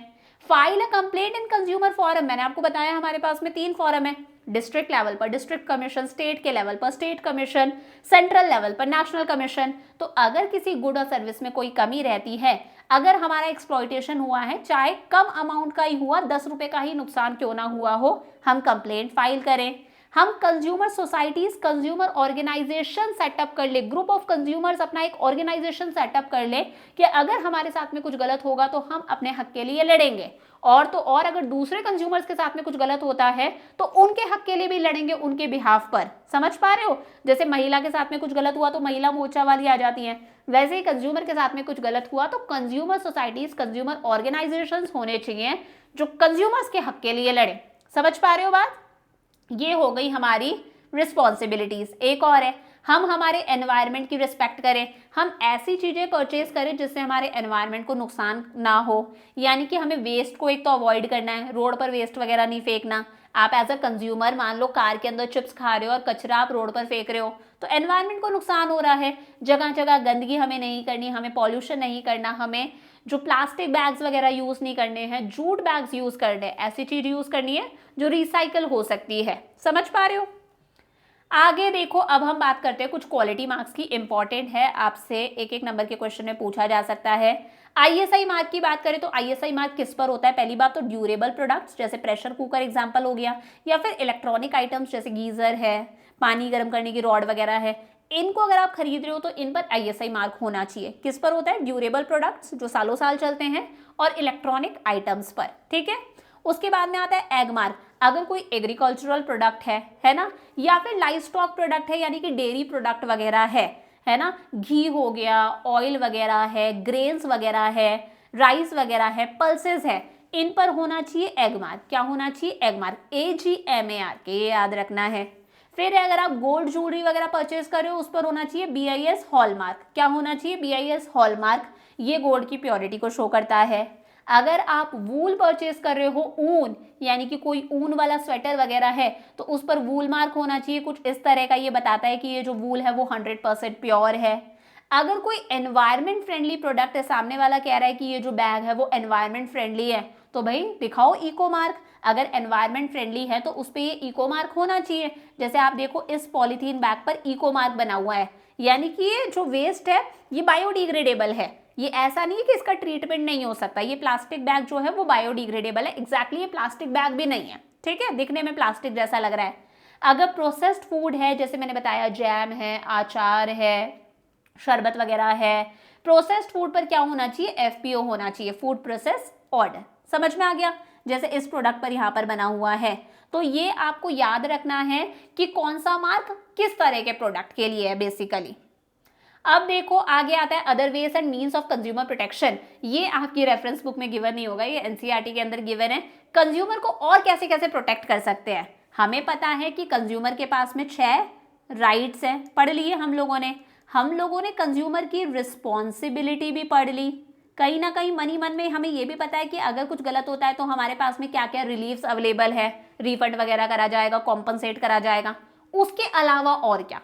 File a complaint in consumer forum, मैंने आपको बताया हमारे पास में 3 फोरम है। डिस्ट्रिक्ट लेवल पर डिस्ट्रिक्ट कमीशन, स्टेट के लेवल पर स्टेट कमीशन, सेंट्रल लेवल पर नेशनल कमीशन। तो अगर किसी गुड और सर्विस में कोई कमी रहती है, अगर हमारा एक्सप्लॉयटेशन हुआ है, चाहे कम अमाउंट का ही हुआ, 10 रुपए का ही नुकसान क्यों ना हुआ हो, हम कंप्लेंट फाइल करें। हम consumer societies, consumer organisation setup कर ले, ग्रुप ऑफ कंज्यूमर्स अपना एक ऑर्गेनाइजेशन सेटअप कर ले कि अगर हमारे साथ में कुछ गलत होगा तो हम अपने हक के लिए लड़ेंगे। और तो और अगर दूसरे कंज्यूमर्स के साथ में कुछ गलत होता है तो उनके हक के लिए भी लड़ेंगे, उनके बिहाफ पर। समझ पा रहे हो? जैसे महिला के साथ में कुछ गलत हुआ तो महिला मोर्चा वाली आ जाती हैं, वैसे ही कंज्यूमर के साथ में कुछ गलत हुआ तो कंज्यूमर सोसाइटीज, कंज्यूमर ऑर्गेनाइजेशंस होने चाहिए जो कंज्यूमर्स के हक के लिए लड़े। समझ पा रहे हो बात? ये हो गई हमारी रिस्पॉन्सिबिलिटीज। एक और है, हम हमारे एनवायरनमेंट की रिस्पेक्ट करें, हम ऐसी चीज़ें परचेज करें जिससे हमारे एनवायरनमेंट को नुकसान ना हो, यानी कि हमें वेस्ट को एक तो अवॉइड करना है, रोड पर वेस्ट वगैरह नहीं फेंकना। आप एज अ कंज्यूमर मान लो कार के अंदर चिप्स खा रहे हो और कचरा आप रोड पर फेंक रहे हो, तो एनवायरनमेंट को नुकसान हो रहा है। जगह जगह गंदगी हमें नहीं करनी, हमें पॉल्यूशन नहीं करना, हमें जो प्लास्टिक बैग्स वगैरह यूज़ नहीं करने हैं, जूट बैग्स यूज़ करने हैं, ऐसी चीज़ यूज़ करनी है जो रिसाइकल हो सकती है। समझ पा रहे हो? आगे देखो, अब हम बात करते हैं कुछ क्वालिटी मार्क्स की। इंपॉर्टेंट है, आपसे एक एक नंबर के क्वेश्चन में पूछा जा सकता है। आईएसआई मार्क की बात करें तो आईएसआई मार्क किस पर होता है? पहली बात तो ड्यूरेबल प्रोडक्ट्स, जैसे प्रेशर कुकर एग्जांपल हो गया, या फिर इलेक्ट्रॉनिक आइटम्स जैसे गीजर है, पानी गर्म करने की रॉड वगैरह है। इनको अगर आप खरीद रहे हो तो इन पर आईएसआई मार्क होना चाहिए। किस पर होता है? ड्यूरेबल प्रोडक्ट्स जो सालों साल चलते हैं, और इलेक्ट्रॉनिक आइटम्स पर। ठीक है, उसके बाद में आता है एग मार्क। अगर कोई एग्रीकल्चरल प्रोडक्ट है ना, या फिर लाइव स्टॉक प्रोडक्ट है, यानी कि डेयरी प्रोडक्ट वगैरह है ना, घी हो गया, ऑयल वगैरह है, ग्रेन्स वगैरह है, राइस वगैरह है, पल्सेस है, इन पर होना चाहिए एग मार्क। क्या होना चाहिए? एग मार्क, AGMAR के, ये याद रखना है। फिर अगर आप गोल्ड ज्वेलरी वगैरह परचेज कर रहे हो उस पर होना चाहिए BIS हॉलमार्क। क्या होना चाहिए? BIS हॉलमार्क, ये गोल्ड की प्योरिटी को शो करता है। अगर आप वूल परचेज कर रहे हो, ऊन, यानी कि कोई ऊन वाला स्वेटर वगैरह है, तो उस पर वूल मार्क होना चाहिए कुछ इस तरह का, ये बताता है कि ये जो वूल है वो 100% प्योर है। अगर कोई एनवायरमेंट फ्रेंडली प्रोडक्ट है, सामने वाला कह रहा है कि ये जो बैग है वो एनवायरमेंट फ्रेंडली है, तो भाई दिखाओ इको मार्क। अगर एनवायरमेंट फ्रेंडली है तो उस पर ये इको मार्क होना चाहिए। जैसे आप देखो, इस पॉलीथीन बैग पर इको मार्क बना हुआ है, यानी कि ये जो वेस्ट है ये बायोडिग्रेडेबल है। ये ऐसा नहीं है कि इसका ट्रीटमेंट नहीं हो सकता। ये प्लास्टिक बैग जो है वो बायोडिग्रेडेबल है। एग्जैक्टली ये प्लास्टिक बैग भी नहीं है, ठीक है, दिखने में प्लास्टिक जैसा लग रहा है। अगर प्रोसेस्ड फूड है, जैसे मैंने बताया जैम है, आचार है, शरबत वगैरह है, प्रोसेस्ड फूड पर क्या होना चाहिए? FPO होना चाहिए, फूड प्रोसेस ऑर्डर। समझ में आ गया? जैसे इस प्रोडक्ट पर यहाँ पर बना हुआ है, तो ये आपको याद रखना है कि कौन सा मार्क किस तरह के प्रोडक्ट के लिए है बेसिकली। अब देखो आगे आता है other ways and means of consumer protection. ये आपकी रेफरेंस बुक में गिवन नहीं होगा, ये NCERT के अंदर गिवन है। कंज्यूमर को और कैसे कैसे प्रोटेक्ट कर सकते हैं। हमें पता है कि कंज्यूमर के पास में 6 राइट्स हैं, पढ़ लिए हम लोगों ने कंज्यूमर की रिस्पॉन्सिबिलिटी भी पढ़ ली। कहीं ना कहीं मन में हमें ये भी पता है कि अगर कुछ गलत होता है तो हमारे पास में क्या क्या रिलीफ्स अवेलेबल है, रिफंड वगैरह करा जाएगा, कॉम्पनसेट करा जाएगा। उसके अलावा और क्या?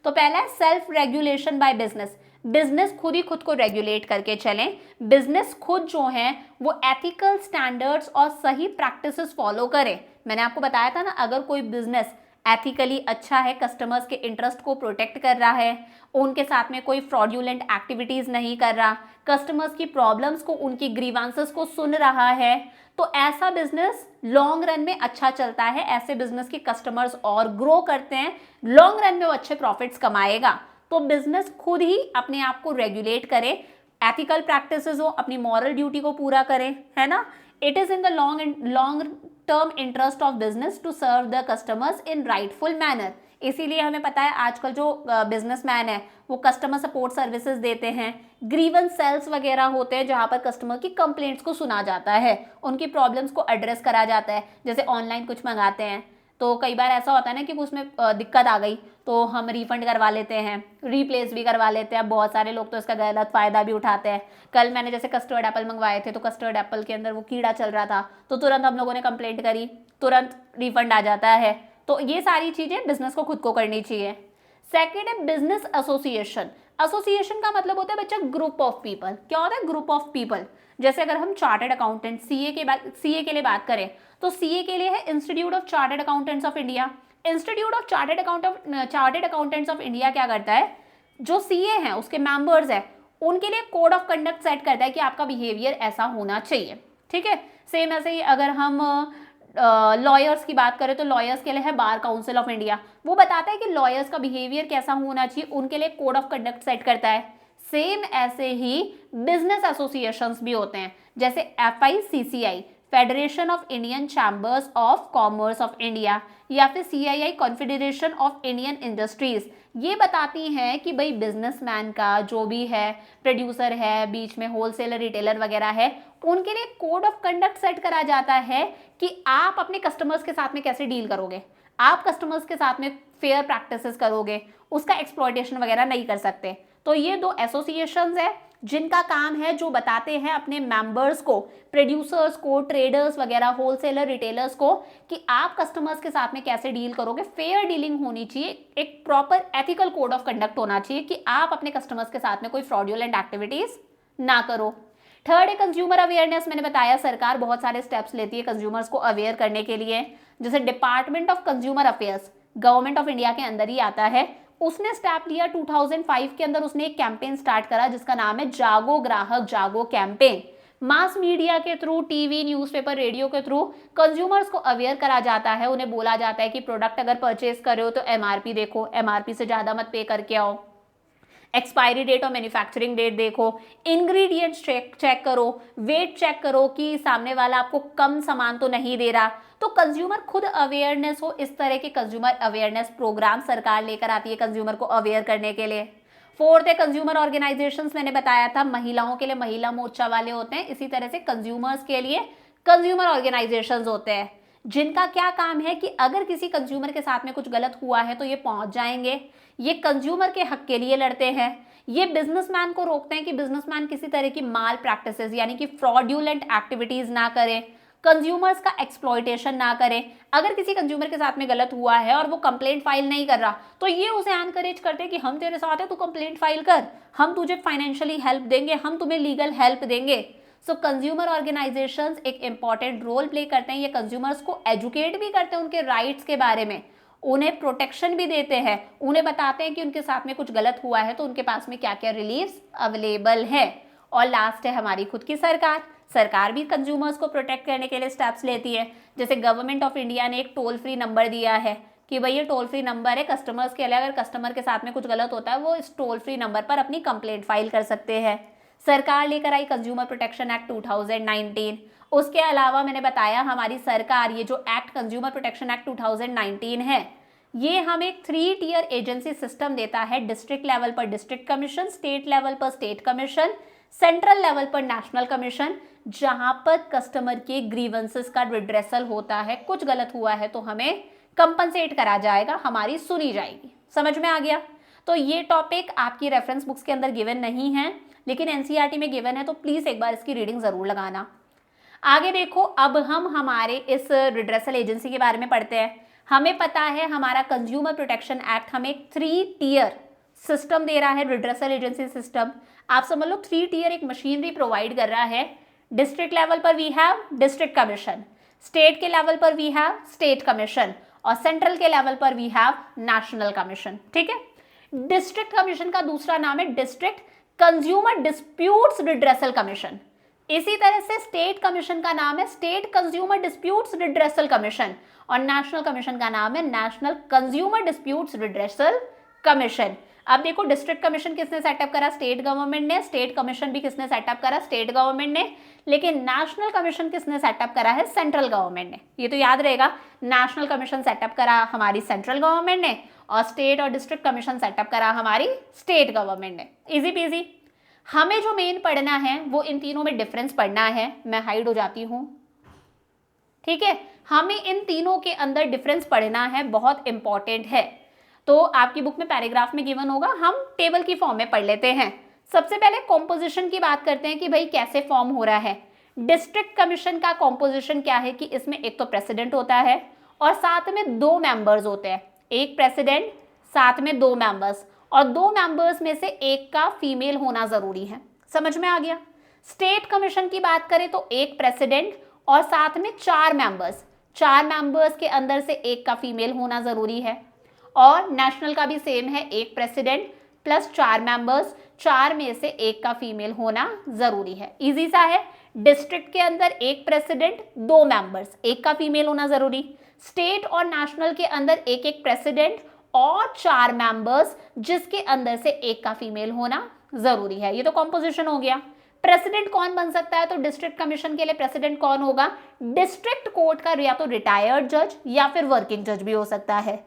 तो पहला है self regulation by business. Business खुद ही खुद को रेगुलेट करके चलें। बिजनेस खुद जो है वो एथिकल स्टैंडर्ड्स और सही प्रैक्टिसेस फॉलो करें। मैंने आपको बताया था ना, अगर कोई बिजनेस एथिकली अच्छा है, कस्टमर्स के इंटरेस्ट को प्रोटेक्ट कर रहा है, उनके साथ में कोई फ्रॉड्यूलेंट एक्टिविटीज नहीं कर रहा, कस्टमर्स की प्रॉब्लम्स को, उनकी ग्रीवांसेस को सुन रहा है, तो ऐसा बिजनेस लॉन्ग रन में अच्छा चलता है। ऐसे बिजनेस के कस्टमर्स और ग्रो करते हैं, लॉन्ग रन में वो अच्छे प्रॉफिट्स कमाएगा। तो बिजनेस खुद ही अपने आप को रेगुलेट करे, एथिकल प्रैक्टिसेस हो, अपनी मॉरल ड्यूटी को पूरा करें, है ना। It is in the long term interest of business to serve the customers in rightful manner. इसीलिए हमें पता है आजकल जो बिजनेसमैन है वो कस्टमर सपोर्ट सर्विसेज देते हैं, ग्रीवेंस सेल्स वगैरह होते हैं जहां पर कस्टमर की कंप्लेंट्स को सुना जाता है, उनकी प्रॉब्लम्स को एड्रेस करा जाता है। जैसे ऑनलाइन कुछ मंगाते हैं तो कई बार ऐसा होता है ना कि उसमें दिक्कत आ गई तो हम रिफंड करवा लेते हैं, रिप्लेस भी करवा लेते हैं। बहुत सारे लोग तो इसका गलत फायदा भी उठाते हैं। कल मैंने जैसे कस्टर्ड एप्पल मंगवाए थे तो कस्टर्ड एप्पल के अंदर वो कीड़ा चल रहा था, तो तुरंत हम लोगों ने कंप्लेंट करी, तुरंत रिफंड आ जाता है। तो ये सारी चीजें बिजनेस को खुद को करनी चाहिए। सेकेंड है बिजनेस एसोसिएशन। एसोसिएशन का मतलब होता है बच्चा ग्रुप ऑफ पीपल। क्या होता है? Group of people. जैसे अगर हम चार्टर्ड अकाउंटेंट सीए के लिए बात करें तो सीए के लिए है institute of chartered accountants of India. Institute of chartered accountants of India क्या करता है? जो सीए हैं उसके मेंबर्स है उनके लिए कोड ऑफ कंडक्ट सेट करता है कि आपका बिहेवियर ऐसा होना चाहिए, ठीक है। सेम ऐसे ही अगर हम लॉयर्स की बात करें तो लॉयर्स के लिए है बार काउंसिल ऑफ इंडिया, वो बताता है कि लॉयर्स का बिहेवियर कैसा होना चाहिए, उनके लिए कोड ऑफ कंडक्ट सेट करता है। सेम ऐसे ही बिजनेस एसोसिएशंस भी होते हैं, जैसे FICCI federation of Indian chambers of commerce of India, या फिर CII confederation of Indian industries. ये बताती हैं कि भाई बिजनेसमैन का जो भी है, प्रोड्यूसर है, बीच में होलसेलर रिटेलर वगैरह है, उनके लिए कोड ऑफ कंडक्ट सेट करा जाता है कि आप अपने कस्टमर्स के साथ में कैसे डील करोगे, आप कस्टमर्स के साथ में फेयर प्रैक्टिसेस करोगे, उसका एक्सप्लॉयटेशन वगैरह नहीं कर सकते। तो ये दो एसोसिएशंस है जिनका काम है, जो बताते हैं अपने मेंबर्स को, प्रोड्यूसर्स को, ट्रेडर्स वगैरह, होलसेलर, रिटेलर्स को कि आप कस्टमर्स के साथ में कैसे डील करोगे। फेयर डीलिंग होनी चाहिए, एक proper ethical code of conduct होना चाहिए कि आप अपने कस्टमर्स के साथ में कोई फ्रॉडुलेंट एक्टिविटीज ना करो। थर्ड है कंज्यूमर अवेयरनेस। मैंने बताया सरकार बहुत सारे स्टेप्स लेती है कंज्यूमर्स को अवेयर करने के लिए, जैसे department of consumer affairs government of India के अंदर ही आता है, उसने स्टेप लिया 2005 के अंदर। उसने एक कैंपेन स्टार्ट करा जिसका नाम है जागो ग्राहक जागो कैंपेन। मास मीडिया के थ्रू, टीवी, न्यूज़पेपर, रेडियो के थ्रू कंज्यूमर्स को अवेयर करा जाता है। उन्हें बोला जाता है कि प्रोडक्ट अगर परचेज कर रहे हो तो एमआरपी देखो, एमआरपी से ज़्यादा मत पे करके आओ, एक्सपायरी डेट और मैन्युफैक्चरिंग डेट देखो, इंग्रेडिएंट्स चेक करो, वेट चेक करो कि सामने वाला आपको कम सामान तो नहीं दे रहा। तो कंज्यूमर खुद अवेयरनेस हो, इस तरह के कंज्यूमर अवेयरनेस प्रोग्राम सरकार लेकर आती है कंज्यूमर को अवेयर करने के लिए। फोर्थ है कंज्यूमर ऑर्गेनाइजेशंस। मैंने बताया था महिलाओं के लिए महिला मोर्चा वाले होते हैं, इसी तरह से कंज्यूमर्स के लिए कंज्यूमर ऑर्गेनाइजेशंस होते हैं, जिनका क्या काम है कि अगर किसी कंज्यूमर के साथ में कुछ गलत हुआ है तो ये पहुंच जाएंगे। ये कंज्यूमर के हक के लिए लड़ते हैं। ये बिजनेसमैन को रोकते हैं कि बिजनेसमैन किसी तरह की माल प्रैक्टिसेस यानी कि फ्रॉड्यूलेंट एक्टिविटीज ना करें, कंज्यूमर्स का एक्सप्लॉयटेशन ना करें। अगर किसी कंज्यूमर के साथ में गलत हुआ है और वो कंप्लेंट फाइल नहीं कर रहा तो ये उसे एनकरेज करते हैं कि हम तेरे साथ है, तू कंप्लेंट फाइल कर, हम तुझे फाइनेंशियली हेल्प देंगे, हम तुम्हें लीगल हेल्प देंगे। सो कंज्यूमर ऑर्गेनाइजेशंस एक इंपॉर्टेंट रोल प्ले करते हैं। ये कंज्यूमर्स को एजुकेट भी करते हैं उनके राइट्स के बारे में, उन्हें प्रोटेक्शन भी देते हैं, उन्हें बताते हैं कि उनके साथ में कुछ गलत हुआ है तो उनके पास में क्या क्या रिलीफ्स अवेलेबल है। और लास्ट है हमारी खुद की सरकार। सरकार भी कंज्यूमर्स को प्रोटेक्ट करने के लिए स्टेप्स लेती है। जैसे गवर्नमेंट ऑफ इंडिया ने एक टोल फ्री नंबर दिया है कि भाई ये टोल फ्री नंबर है कस्टमर्स के लिए, अगर कस्टमर के साथ में कुछ गलत होता है वो इस टोल फ्री नंबर पर अपनी कंप्लेंट फाइल कर सकते हैं। सरकार लेकर आई कंज्यूमर प्रोटेक्शन एक्ट 2019। उसके अलावा मैंने बताया हमारी सरकार ये जो एक्ट कंज्यूमर प्रोटेक्शन एक्ट 2019 है, ये हमें 3 टियर एजेंसी सिस्टम देता है। डिस्ट्रिक्ट लेवल पर डिस्ट्रिक्ट कमीशन, स्टेट लेवल पर स्टेट कमीशन, सेंट्रल लेवल पर नेशनल कमीशन, जहां पर कस्टमर के ग्रीवेंसेस का रिड्रेसल होता है। कुछ गलत हुआ है तो हमें कंपनसेट करा जाएगा, हमारी सुनी जाएगी। समझ में आ गया? तो ये टॉपिक आपकी रेफरेंस बुक्स के अंदर गिवन नहीं है लेकिन एनसीईआरटी में गिवन है, तो प्लीज एक बार इसकी रीडिंग जरूर लगाना। आगे देखो, अब हम हमारे इस रिड्रेसल एजेंसी के बारे में पढ़ते हैं। हमें पता है हमारा कंज्यूमर प्रोटेक्शन एक्ट हमें एक 3 टियर सिस्टम दे रहा है, रिड्रेसल एजेंसी सिस्टम। आप समझ लो 3 टियर एक मशीनरी प्रोवाइड कर रहा है। डिस्ट्रिक्ट लेवल पर we have district commission, state के लेवल पर वी हैव स्टेट कमीशन और सेंट्रल के लेवल पर वी हैव नेशनल कमीशन। ठीक है, डिस्ट्रिक्ट कमीशन का दूसरा नाम है district consumer disputes redressal commission. इसी तरह से स्टेट कमीशन का नाम है state consumer disputes redressal commission और नेशनल कमीशन का नाम है national consumer disputes redressal commission. अब देखो, डिस्ट्रिक्ट कमीशन किसने सेटअप करा? स्टेट गवर्नमेंट ने। स्टेट कमीशन भी किसने सेटअप करा? स्टेट गवर्नमेंट ने। लेकिन नेशनल कमीशन किसने सेटअप करा है? सेंट्रल गवर्नमेंट ने। ये तो याद रहेगा, नेशनल कमीशन सेटअप करा हमारी सेंट्रल गवर्नमेंट ने और स्टेट और डिस्ट्रिक्ट कमीशन सेटअप करा हमारी स्टेट गवर्नमेंट ने। Easy PG. हमें जो मेन पढ़ना है वो इन तीनों में डिफरेंस पढ़ना है। मैं हाइड हो जाती हूं, ठीक है। हमें इन तीनों के अंदर डिफरेंस पढ़ना है, बहुत इंपॉर्टेंट है। तो आपकी बुक में पैराग्राफ में गिवन होगा, हम टेबल की फॉर्म में पढ़ लेते हैं। सबसे पहले कॉम्पोजिशन की बात करते हैं कि भाई कैसे फॉर्म हो रहा है। डिस्ट्रिक्ट कमीशन का कॉम्पोजिशन क्या है कि इसमें एक तो प्रेसिडेंट होता है और साथ में 2 मेंबर्स होते हैं। एक प्रेसिडेंट, साथ में 2 मेंबर्स, और 2 मेंबर्स में से एक का फीमेल होना जरूरी है। समझ में आ गया? स्टेट कमीशन की बात करें तो एक प्रेसिडेंट और साथ में 4 मेंबर्स, 4 मेंबर्स के अंदर से एक का फीमेल होना जरूरी है। और नेशनल का भी सेम है, एक प्रेसिडेंट प्लस 4 मेंबर्स, 4 में से एक का फीमेल होना जरूरी है। इजी सा है। डिस्ट्रिक्ट के अंदर एक प्रेसिडेंट, 2 मेंबर्स, एक का फीमेल होना जरूरी। स्टेट और नेशनल के अंदर एक एक प्रेसिडेंट और 4 मेंबर्स, जिसके अंदर से एक का फीमेल होना जरूरी है। ये तो कॉम्पोजिशन हो गया। प्रेसिडेंट कौन बन सकता है? तो डिस्ट्रिक्ट कमीशन के लिए प्रेसिडेंट कौन होगा? डिस्ट्रिक्ट कोर्ट का या तो रिटायर्ड जज या फिर वर्किंग जज भी हो सकता है।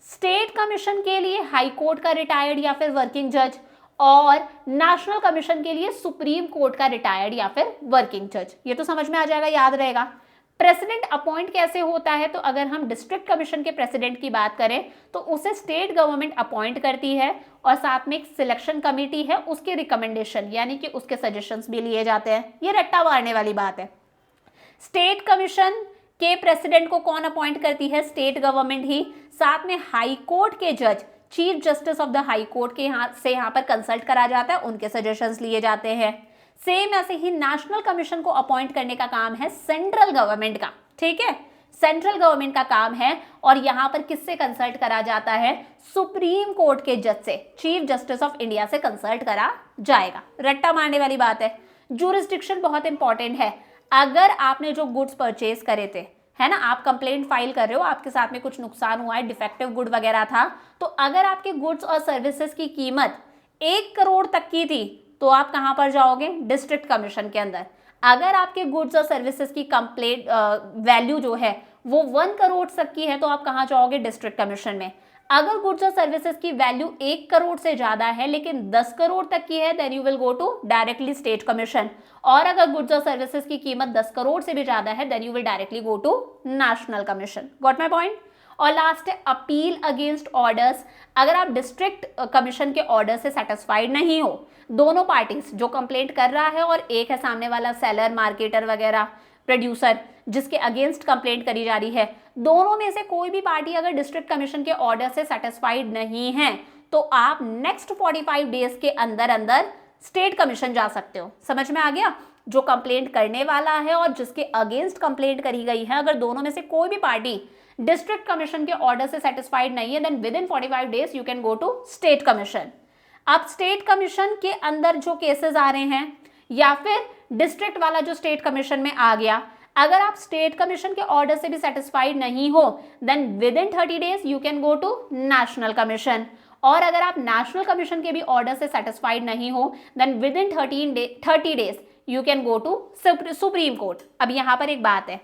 स्टेट कमीशन के लिए हाई कोर्ट का रिटायर्ड या फिर वर्किंग जज, और नेशनल कमीशन के लिए सुप्रीम कोर्ट का रिटायर्ड या फिर वर्किंग जज। ये तो समझ में आ जाएगा, याद रहेगा। प्रेसिडेंट अपॉइंट कैसे होता है, तो अगर हम डिस्ट्रिक्ट कमीशन के प्रेसिडेंट की बात करें तो उसे स्टेट गवर्नमेंट अपॉइंट करती है और साथ में एक सिलेक्शन कमेटी है, उसके रिकमेंडेशन यानी कि उसके सजेशंस भी लिए जाते हैं। ये रट्टा मारने वाली बात है। स्टेट कमीशन के प्रेसिडेंट को कौन अपॉइंट करती है, स्टेट गवर्नमेंट ही। साथ में हाई कोर्ट के जज, chief justice of the high court के यहाँ पर कंसल्ट करा जाता है, उनके सजेशंस लिए जाते हैं। सेम ऐसे ही नेशनल कमीशन को अपॉइंट करने का काम है सेंट्रल गवर्नमेंट का, ठीक है, सेंट्रल गवर्नमेंट का काम है। और यहां पर किससे कंसल्ट करा जाता है, सुप्रीम कोर्ट के जज से, चीफ जस्टिस ऑफ इंडिया से कंसल्ट करा जाएगा। रट्टा मारने वाली बात है। जुरिस्डिक्शन बहुत इंपॉर्टेंट है। अगर आपने जो गुड्स परचेज करे थे, है ना, आप कंप्लेंट फाइल कर रहे हो, आपके साथ में कुछ नुकसान हुआ है, डिफेक्टिव गुड वगैरह था, तो अगर आपके गुड्स और सर्विसेज की कीमत 1 करोड़ तक की थी तो आप कहां पर जाओगे, डिस्ट्रिक्ट कमीशन के अंदर। अगर आपके गुड्स और सर्विसेज की कंप्लेंट वैल्यू जो है वो 1 करोड़ तक की है तो आप कहां जाओगे, डिस्ट्रिक्ट कमीशन में। अगर गुड्स और सर्विसेज की वैल्यू 1 करोड़ से ज्यादा है लेकिन 10 करोड़ तक की है, then you will go to directly state commission. और अगर गुड्स और सर्विसेज की कीमत 10 करोड़ से भी ज्यादा है, then you will directly go to national commission. Got my point. और लास्ट है अपील अगेंस्ट ऑर्डर्स। अगर आप डिस्ट्रिक्ट कमीशन के ऑर्डर से सेटिस्फाइड नहीं हो, दोनों पार्टीज, जो कंप्लेंट कर रहा है और एक है सामने वाला सेलर, मार्केटर वगैरह, प्रोड्यूसर, जिसके अगेंस्ट कंप्लेंट करी जा रही है, दोनों में से कोई भी पार्टी अगर डिस्ट्रिक्ट कमीशन के ऑर्डर से सेटिस्फाइड नहीं है तो आप नेक्स्ट 45 डेज के अंदर अंदर स्टेट कमीशन जा सकते हो। समझ में आ गया। जो कंप्लेंट करने वाला है और जिसके अगेंस्ट कंप्लेंट करी गई है, अगर दोनों में से कोई भी पार्टी डिस्ट्रिक्ट कमीशन के ऑर्डर से सेटिस्फाइड नहीं है, then within 45 days you can go to state commission. अब स्टेट कमीशन के अंदर जो केसेस आ रहे हैं या फिर डिस्ट्रिक्ट वाला जो स्टेट कमीशन में आ गया, अगर आप स्टेट कमीशन के ऑर्डर से भी सेटिस्फाइड नहीं हो, then within 30 days you can go to national commission. और अगर आप नेशनल कमीशन के भी ऑर्डर से सेटिस्फाइड नहीं हो, then within 30 days you can go to supreme court. अब यहां पर एक बात है,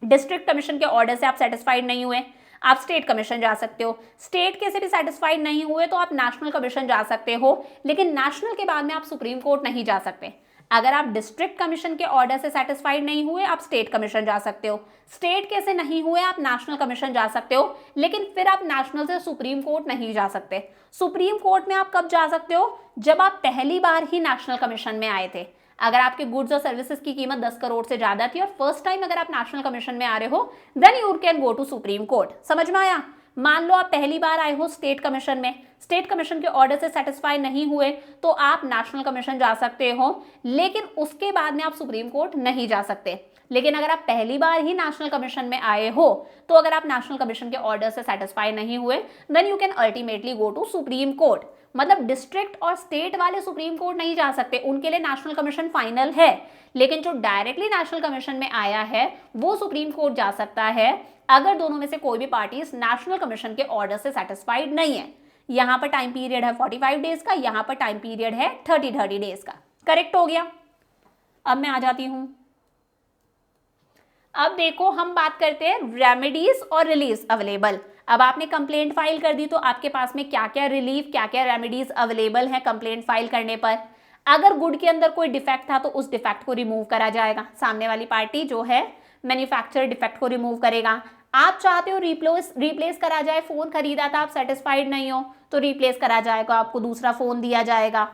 डिस्ट्रिक्ट कमीशन के ऑर्डर से आप सेटिस्फाइड नहीं हुए, आप स्टेट कमीशन जा सकते हो। स्टेट के से भी सेटिस्फाइड नहीं हुए तो आप नेशनल कमीशन जा सकते हो, लेकिन नेशनल के बाद में आप सुप्रीम कोर्ट नहीं जा सकते। अगर आप डिस्ट्रिक्ट कमीशन के ऑर्डर से सेटिस्फाइड नहीं हुए, आप स्टेट कमीशन जा सकते हो। स्टेट के से नहीं हुए, आप नेशनल कमीशन जा सकते हो, लेकिन फिर आप नेशनल से सुप्रीम कोर्ट नहीं जा सकते। सुप्रीम कोर्ट में आप कब जा सकते हो, जब आप पहली बार ही नेशनल कमीशन में आए थे। अगर आपके गुड्स और सर्विसेज की कीमत 10 करोड़ से ज्यादा थी और फर्स्ट टाइम अगर आप नेशनल कमीशन में आ रहे हो, then you can go to supreme court. समझ में आया। मान लो आप पहली बार आए हो स्टेट कमीशन में, स्टेट कमीशन के ऑर्डर से सेटिस्फाई नहीं हुए तो आप नेशनल कमीशन जा सकते हो, लेकिन उसके बाद में आप सुप्रीम कोर्ट नहीं जा सकते। लेकिन अगर आप पहली बार ही नेशनल कमीशन में आए हो तो अगर आप नेशनल कमीशन के ऑर्डर से सेटिस्फाई नहीं हुए, then you can ultimately go to supreme court. मतलब डिस्ट्रिक्ट और स्टेट वाले सुप्रीम कोर्ट नहीं जा सकते, उनके लिए नेशनल कमीशन फाइनल है, लेकिन जो डायरेक्टली नेशनल कमीशन में आया है वो सुप्रीम कोर्ट जा सकता है अगर दोनों में से कोई भी पार्टी नेशनल कमीशन के ऑर्डर से सेटिस्फाइड नहीं है। यहां पर टाइम पीरियड है 45 डेज का, यहां पर टाइम पीरियड है 30 डेज का। करेक्ट हो गया। अब मैं आ जाती हूं, अब देखो हम बात करते हैं रेमेडीज और रिलीफ अवेलेबल। अब आपने कंप्लेंट फाइल कर दी तो आपके पास में क्या क्या रिलीफ, क्या क्या रेमेडीज अवेलेबल है कंप्लेंट फाइल करने पर। अगर गुड के अंदर कोई डिफेक्ट था तो उस डिफेक्ट को रिमूव करा जाएगा, सामने वाली पार्टी जो है मैन्युफैक्चरर डिफेक्ट को रिमूव करेगा। आप चाहते हो रिप्लेस करा जाए, फोन खरीदा था, आप सेटिस्फाइड नहीं हो तो रिप्लेस करा जाएगा, आपको दूसरा फोन दिया जाएगा।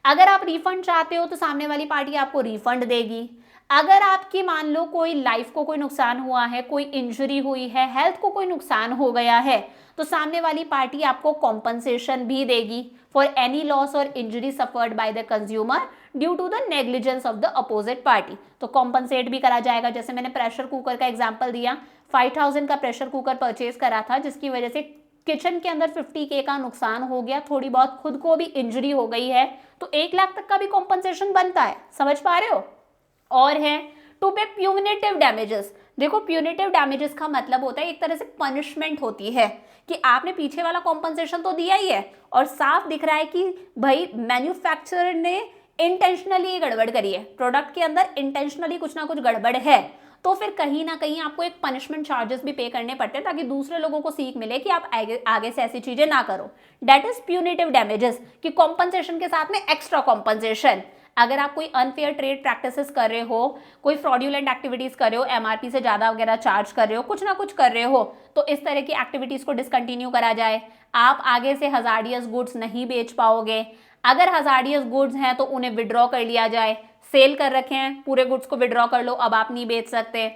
अगर आप रिफंड चाहते हो तो सामने वाली पार्टी आपको रिफंड देगी। अगर आपकी मान लो कोई लाइफ को कोई नुकसान हुआ है, कोई इंजरी हुई है, हेल्थ को कोई नुकसान हो गया है, तो सामने वाली पार्टी आपको कॉम्पनसेशन भी देगी फॉर एनी लॉस और injury suffered by the consumer due to the negligence of the opposite party. तो कॉम्पनसेट भी करा जाएगा। जैसे मैंने प्रेशर कुकर का एग्जाम्पल दिया, 5000 का प्रेशर कुकर परचेज करा था जिसकी वजह से किचन के अंदर 50K का नुकसान हो गया, थोड़ी बहुत खुद को भी इंजरी हो गई है, तो 1 लाख तक का भी कॉम्पनसेशन बनता है। समझ पा रहे हो। और है टू पे प्यूनिटिव डैमेजेस। देखो प्यूनिटिव डैमेजेस का मतलब होता है एक तरह से पनिशमेंट होती है कि आपने पीछे वाला कॉम्पनसेशन तो दिया ही है और साफ दिख रहा है कि भाई मैन्युफैक्चरर ने इंटेंशनली गड़बड़ करी है, प्रोडक्ट के अंदर इंटेंशनली कुछ ना कुछ गड़बड़ है, तो फिर कहीं ना कहीं आपको एक पनिशमेंट चार्जेस भी पे करने पड़ते हैं ताकि दूसरे लोगों को सीख मिले कि आप आगे से ऐसी चीजें ना करो। दैट इज प्यूनिटिव डैमेजेस, कि कॉम्पनसेशन के साथ में एक्स्ट्रा कॉम्पनसेशन। अगर आप कोई अनफेयर ट्रेड प्रैक्टिसेस कर रहे हो, कोई फ्रॉड्यूलेंट एक्टिविटीज कर रहे हो, एमआरपी से ज्यादा वगैरह चार्ज कर रहे हो, कुछ ना कुछ कर रहे हो, तो इस तरह की एक्टिविटीज को डिसकंटिन्यू करा जाए। आप आगे से हजार्डियस गुड्स नहीं बेच पाओगे। अगर हजार्डियस गुड्स हैं तो उन्हें विड्रॉ कर लिया जाए। सेल कर रखे हैं, पूरे गुड्स को विड्रॉ कर लो, अब आप नहीं बेच सकते।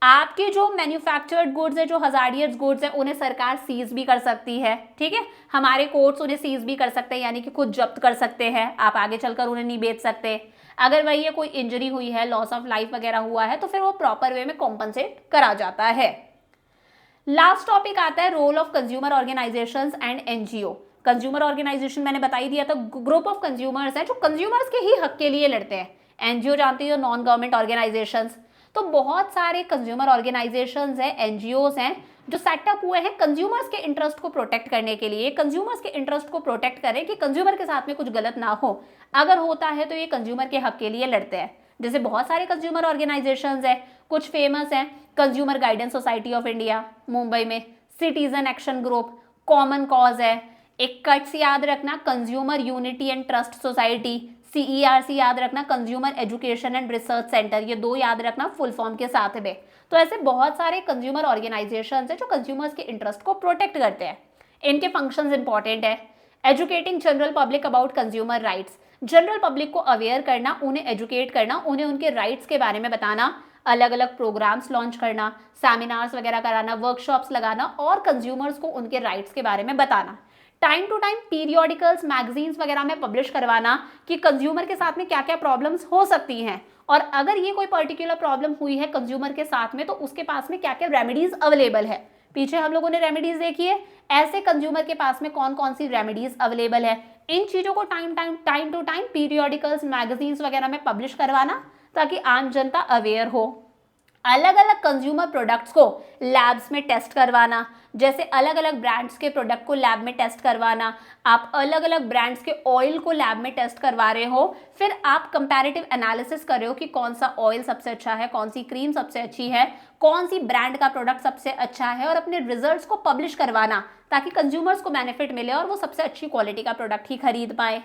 आपके जो मैन्युफैक्चर्ड गुड्स है, जो हजार्डियस गुड्स है, उन्हें सरकार सीज भी कर सकती है। ठीक है, हमारे कोर्ट्स उन्हें सीज भी कर सकते हैं, यानी कि खुद जब्त कर सकते हैं। आप आगे चलकर उन्हें नहीं बेच सकते। अगर वही है कोई इंजरी हुई है, लॉस ऑफ लाइफ वगैरह हुआ है, तो फिर वो प्रॉपर वे में कॉम्पनसेट करा जाता है। लास्ट टॉपिक आता है role of consumer organisations and NGO. Consumer organisation मैंने बता ही दिया था, ग्रुप ऑफ कंज्यूमर्स है जो कंज्यूमर्स के ही हक के लिए लड़ते हैं। एनजीओ जानती हो, नॉन गवर्नमेंट ऑर्गेनाइजेशंस। तो बहुत सारे कंज्यूमर ऑर्गेनाइजेशंस हैं, एनजीओस हैं जो सेटअप हुए हैं कंज्यूमर्स के इंटरेस्ट को प्रोटेक्ट करने के लिए। कंज्यूमर्स के इंटरेस्ट को प्रोटेक्ट करें कि कंज्यूमर के साथ में कुछ गलत ना हो। अगर होता है तो ये कंज्यूमर के हक के लिए लड़ते हैं। जैसे बहुत सारे कंज्यूमर ऑर्गेनाइजेशंस हैं, कुछ फेमस हैं, consumer guidance society of India Mumbai में, citizen action group, common cause है। एक कट्स याद रखना, consumer unity and trust society, CERC याद रखना, consumer education and research centre. ये दो याद रखना फुल फॉर्म के साथ में। तो ऐसे बहुत सारे कंज्यूमर ऑर्गेनाइजेशंस हैं जो कंज्यूमर्स के इंटरेस्ट को प्रोटेक्ट करते हैं। इनके फंक्शंस इंपॉर्टेंट है। Educating general public about consumer rights, general public को अवेयर करना, उन्हें एजुकेट करना, उन्हें उनके राइट्स के बारे में बताना, अलग अलग प्रोग्राम्स लॉन्च करना, सेमिनार्स वगैरह कराना, वर्कशॉप्स लगाना और कंज्यूमर्स को उनके राइट्स के बारे में बताना। Time to time periodicals, magazines वगैरह में पब्लिश करवाना कि कंज्यूमर के साथ में क्या क्या प्रॉब्लम्स हो सकती हैं, और अगर ये कोई पर्टिकुलर प्रॉब्लम हुई है कंज्यूमर के साथ में तो उसके पास में क्या क्या रेमेडीज अवेलेबल है। पीछे हम लोगों ने रेमेडीज देखी है, ऐसे कंज्यूमर के पास में कौन कौन सी रेमेडीज अवेलेबल है। इन चीजों को time to time periodicals, magazines वगैरह में पब्लिश करवाना ताकि आम जनता अवेयर हो। अलग अलग कंज्यूमर प्रोडक्ट्स को लैब्स में टेस्ट करवाना, जैसे अलग अलग ब्रांड्स के प्रोडक्ट को लैब में टेस्ट करवाना। आप अलग अलग ब्रांड्स के ऑयल को लैब में टेस्ट करवा रहे हो, फिर आप कंपैरेटिव एनालिसिस कर रहे हो कि कौन सा ऑयल सबसे अच्छा है, कौन सी क्रीम सबसे अच्छी है, कौन सी ब्रांड का प्रोडक्ट सबसे अच्छा है, और अपने रिजल्ट्स को पब्लिश करवाना ताकि कंज्यूमर्स को बेनिफिट मिले और वो सबसे अच्छी क्वालिटी का प्रोडक्ट ही खरीद पाए।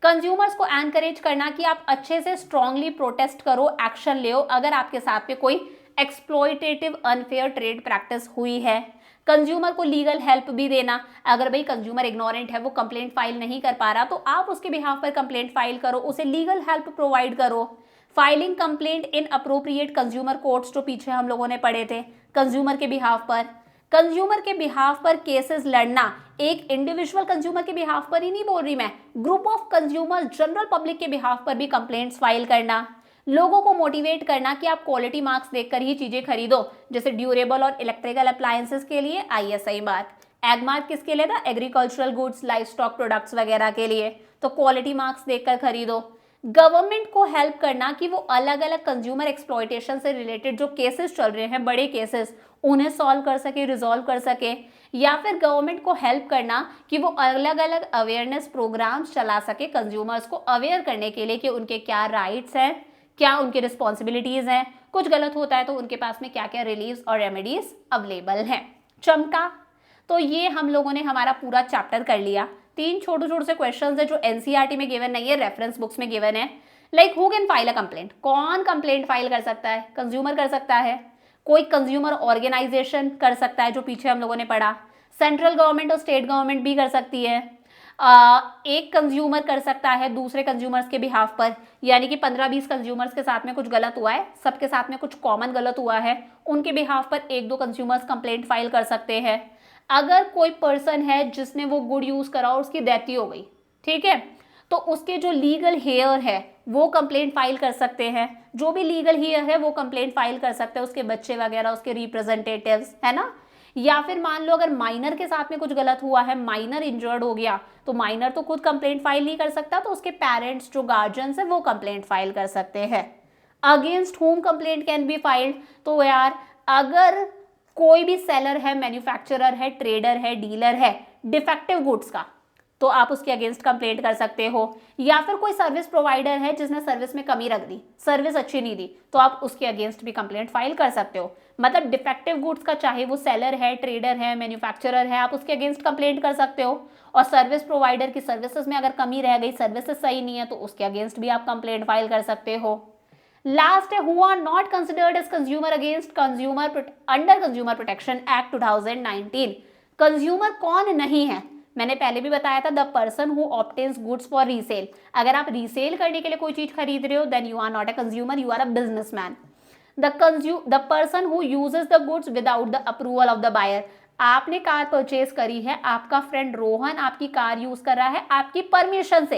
कंज्यूमर्स को एनकरेज करना कि आप अच्छे से स्ट्रांगली प्रोटेस्ट करो, एक्शन ले अगर आपके साथ में कोई एक्सप्लॉयटेटिव अनफेयर ट्रेड प्रैक्टिस हुई है। कंज्यूमर को लीगल हेल्प भी देना, अगर भाई कंज्यूमर इग्नोरेंट है, वो कंप्लेंट फाइल नहीं कर पा रहा, तो आप उसके बिहाफ पर कंप्लेंट फाइल करो, उसे लीगल हेल्प प्रोवाइड करो। Filing complaint in appropriate consumer courts, जो पीछे हम लोगों ने पढ़े थे, कंज्यूमर के बिहाफ पर। कंज्यूमर के बिहाफ पर केसेस लड़ना, एक इंडिविजुअल कंज्यूमर के बिहाफ पर ही नहीं बोल रही मैं, group of consumer, general public के बिहाफ पर भी कंप्लेंट्स फाइल करना। लोगों को मोटिवेट करना कि आप क्वालिटी मार्क्स देखकर ही चीजें खरीदो, जैसे ड्यूरेबल और इलेक्ट्रिकल अप्लायंसेस के लिए ISI मार्क, एग मार्क किसके लिए था, agricultural goods, life stock products वगैरह के लिए, तो क्वालिटी मार्क्स देखकर खरीदो। गवर्नमेंट को हेल्प करना कि वो अलग अलग कंज्यूमर एक्सप्लॉयटेशन से रिलेटेड जो केसेस चल रहे हैं, बड़े केसेस, उन्हें सॉल्व कर सके, रिजॉल्व कर सके। या फिर गवर्नमेंट को हेल्प करना कि वो अलग अलग अवेयरनेस प्रोग्राम्स चला सके कंज्यूमर्स को अवेयर करने के लिए कि उनके क्या राइट्स हैं, क्या उनकी रिस्पॉन्सिबिलिटीज़ हैं, कुछ गलत होता है तो उनके पास में क्या क्या रिलीव्स और रेमेडीज अवेलेबल हैं। चमका, तो ये हम लोगों ने हमारा पूरा चैप्टर कर लिया। 3 छोटे छोटे से क्वेश्चंस है जो NCERT में गिवन नहीं है, रेफरेंस बुक्स में गिवन है। Like who can file a complaint, कौन कंप्लेंट फाइल कर सकता है, कंज्यूमर कर सकता है, कोई कंज्यूमर ऑर्गेनाइजेशन कर सकता है जो पीछे हम लोगों ने पढ़ा, सेंट्रल गवर्नमेंट और स्टेट गवर्नमेंट भी कर सकती है, एक कंज्यूमर कर सकता है दूसरे कंज्यूमर्स के बिहाफ पर, यानी कि 15-20 कंज्यूमर्स के साथ में कुछ गलत हुआ है, सबके साथ में कुछ कॉमन गलत हुआ है, उनके बिहाफ पर 1-2 कंज्यूमर्स कंप्लेंट फाइल कर सकते हैं। अगर कोई पर्सन है जिसने वो गुड यूज़ करा और उसकी डेथ ही हो गई, ठीक है, तो उसके जो लीगल हेयर है वो कंप्लेंट फाइल कर सकते हैं, जो भी लीगल हेयर है वो कंप्लेंट फाइल कर सकते हैं, उसके बच्चे वगैरह, उसके रिप्रेजेंटेटिव्स, है ना। या फिर मान लो अगर माइनर के साथ में कुछ गलत हुआ है, माइनर इंजर्ड हो गया, तो माइनर तो खुद कंप्लेंट फाइल नहीं कर सकता, तो उसके पेरेंट्स जो गार्जियंस है वो कंप्लेंट फाइल कर सकते हैं। Against whom complaint can be filed, तो यार अगर कोई भी सेलर है, मैन्युफैक्चरर है, ट्रेडर है, डीलर है डिफेक्टिव गुड्स का, तो आप उसके अगेंस्ट कंप्लेंट कर सकते हो। या फिर कोई सर्विस प्रोवाइडर है जिसने सर्विस में कमी रख दी, सर्विस अच्छी नहीं दी, तो आप उसके अगेंस्ट भी कंप्लेंट फाइल कर सकते हो। मतलब डिफेक्टिव गुड्स का चाहे वो सेलर है, ट्रेडर है, मैन्युफैक्चरर है, आप उसके अगेंस्ट कंप्लेंट कर सकते हो। और सर्विस प्रोवाइडर की सर्विसेज में अगर कमी रह गई, सर्विसेज सही नहीं है, तो उसके अगेंस्ट भी आप कंप्लेंट फाइल कर सकते हो। लास्ट है who are not considered as consumer against consumer under consumer protection act 2019। Consumer कौन नहीं है? मैंने पहले भी बताया था, the person who obtains goods for resale. अगर आप रीसेल करने के लिए कोई चीज खरीद रहे हो, then you are not a consumer, you are a businessman. The person who uses the goods without the approval of the buyer. आपने कार परचेज करी है, आपका फ्रेंड रोहन आपकी कार यूज कर रहा है आपकी परमिशन से,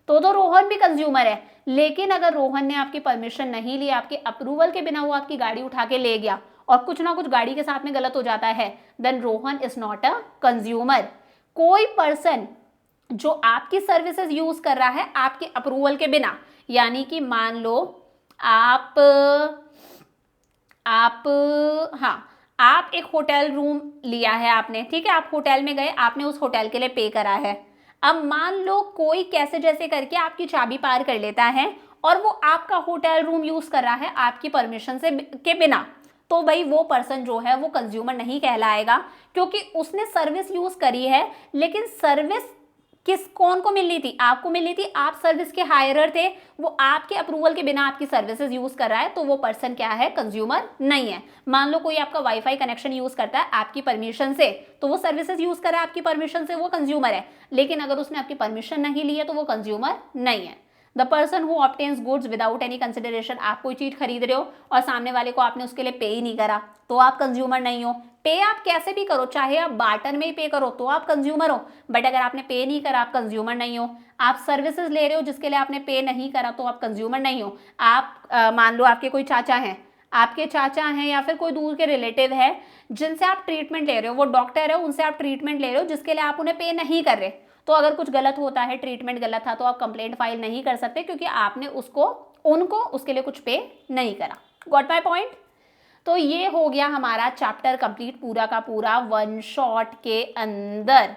तो रोहन भी कंज्यूमर है। लेकिन अगर रोहन ने आपकी परमिशन नहीं ली, आपके अप्रूवल के बिना वो आपकी गाड़ी उठा के ले गया और कुछ ना कुछ गाड़ी के साथ में गलत हो जाता है, then Rohan is not a consumer. कोई पर्सन जो आपकी सर्विसेज यूज कर रहा है आपके अप्रूवल के बिना, यानी कि मान लो आप एक होटल रूम लिया है आपने, ठीक है, आप होटल में गए, आपने उस होटल के लिए पे करा है। अब मान लो कोई कैसे जैसे करके आपकी चाबी पार कर लेता है और वो आपका होटल रूम यूज कर रहा है आपकी परमिशन से के बिना, तो भाई वो पर्सन जो है वो कंज्यूमर नहीं कहलाएगा, क्योंकि उसने सर्विस यूज करी है। लेकिन सर्विस कौन को मिलनी थी? आपको मिलनी थी, आप सर्विस के हायरर थे, वो आपके अप्रूवल के बिना आपकी सर्विसेज यूज कर रहा है, तो वो पर्सन क्या है? कंज्यूमर नहीं है। मान लो कोई आपका वाईफाई कनेक्शन यूज करता है आपकी परमिशन से, तो वो सर्विसेज यूज कर रहा है आपकी परमिशन से, वो कंज्यूमर है। लेकिन अगर उसने आपकी परमिशन नहीं ली है तो वो कंज्यूमर नहीं है। The person who obtains goods without any consideration. आप कोई चीज खरीद रहे हो और सामने वाले को आपने उसके लिए पे ही नहीं करा, तो आप कंज्यूमर नहीं हो। पे आप कैसे भी करो, चाहे आप बार्टर में ही पे करो तो आप कंज्यूमर हो, बट अगर आपने पे नहीं करा आप कंज्यूमर नहीं हो। आप सर्विसेज ले रहे हो जिसके लिए आपने पे नहीं करा तो आप कंज्यूमर नहीं हो। आप मान लो आपके कोई चाचा हैं, आपके चाचा हैं या फिर कोई दूर के रिलेटिव है जिनसे आप ट्रीटमेंट ले रहे हो, वो डॉक्टर है, उनसे आप ट्रीटमेंट ले रहे हो जिसके लिए आप उन्हें पे नहीं कर रहे, तो अगर कुछ गलत होता है, ट्रीटमेंट गलत था, तो आप कंप्लेंट फाइल नहीं कर सकते, क्योंकि आपने उनको उसके लिए कुछ पे नहीं करा। Got my point? तो ये हो गया हमारा चैप्टर कंप्लीट, पूरा का पूरा वन शॉट के अंदर।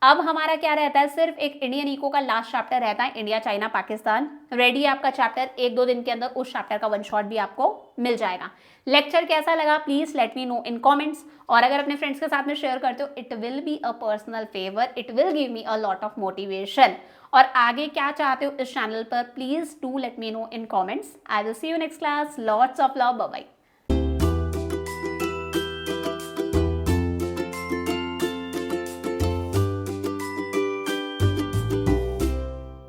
अब हमारा क्या रहता है? सिर्फ एक इंडियन इको का लास्ट चैप्टर रहता है, इंडिया चाइना पाकिस्तान। रेडी है आपका चैप्टर, 1-2 दिन के अंदर उस चैप्टर का वन शॉट भी आपको मिल जाएगा। लेक्चर कैसा लगा please let me know in comments, और अगर अपने फ्रेंड्स के साथ में शेयर करते हो, it will be a personal favour, it will give me a lot of motivation. और आगे क्या चाहते हो इस चैनल पर, please do let me know in comments. I will see you next class, lots of love, bye bye.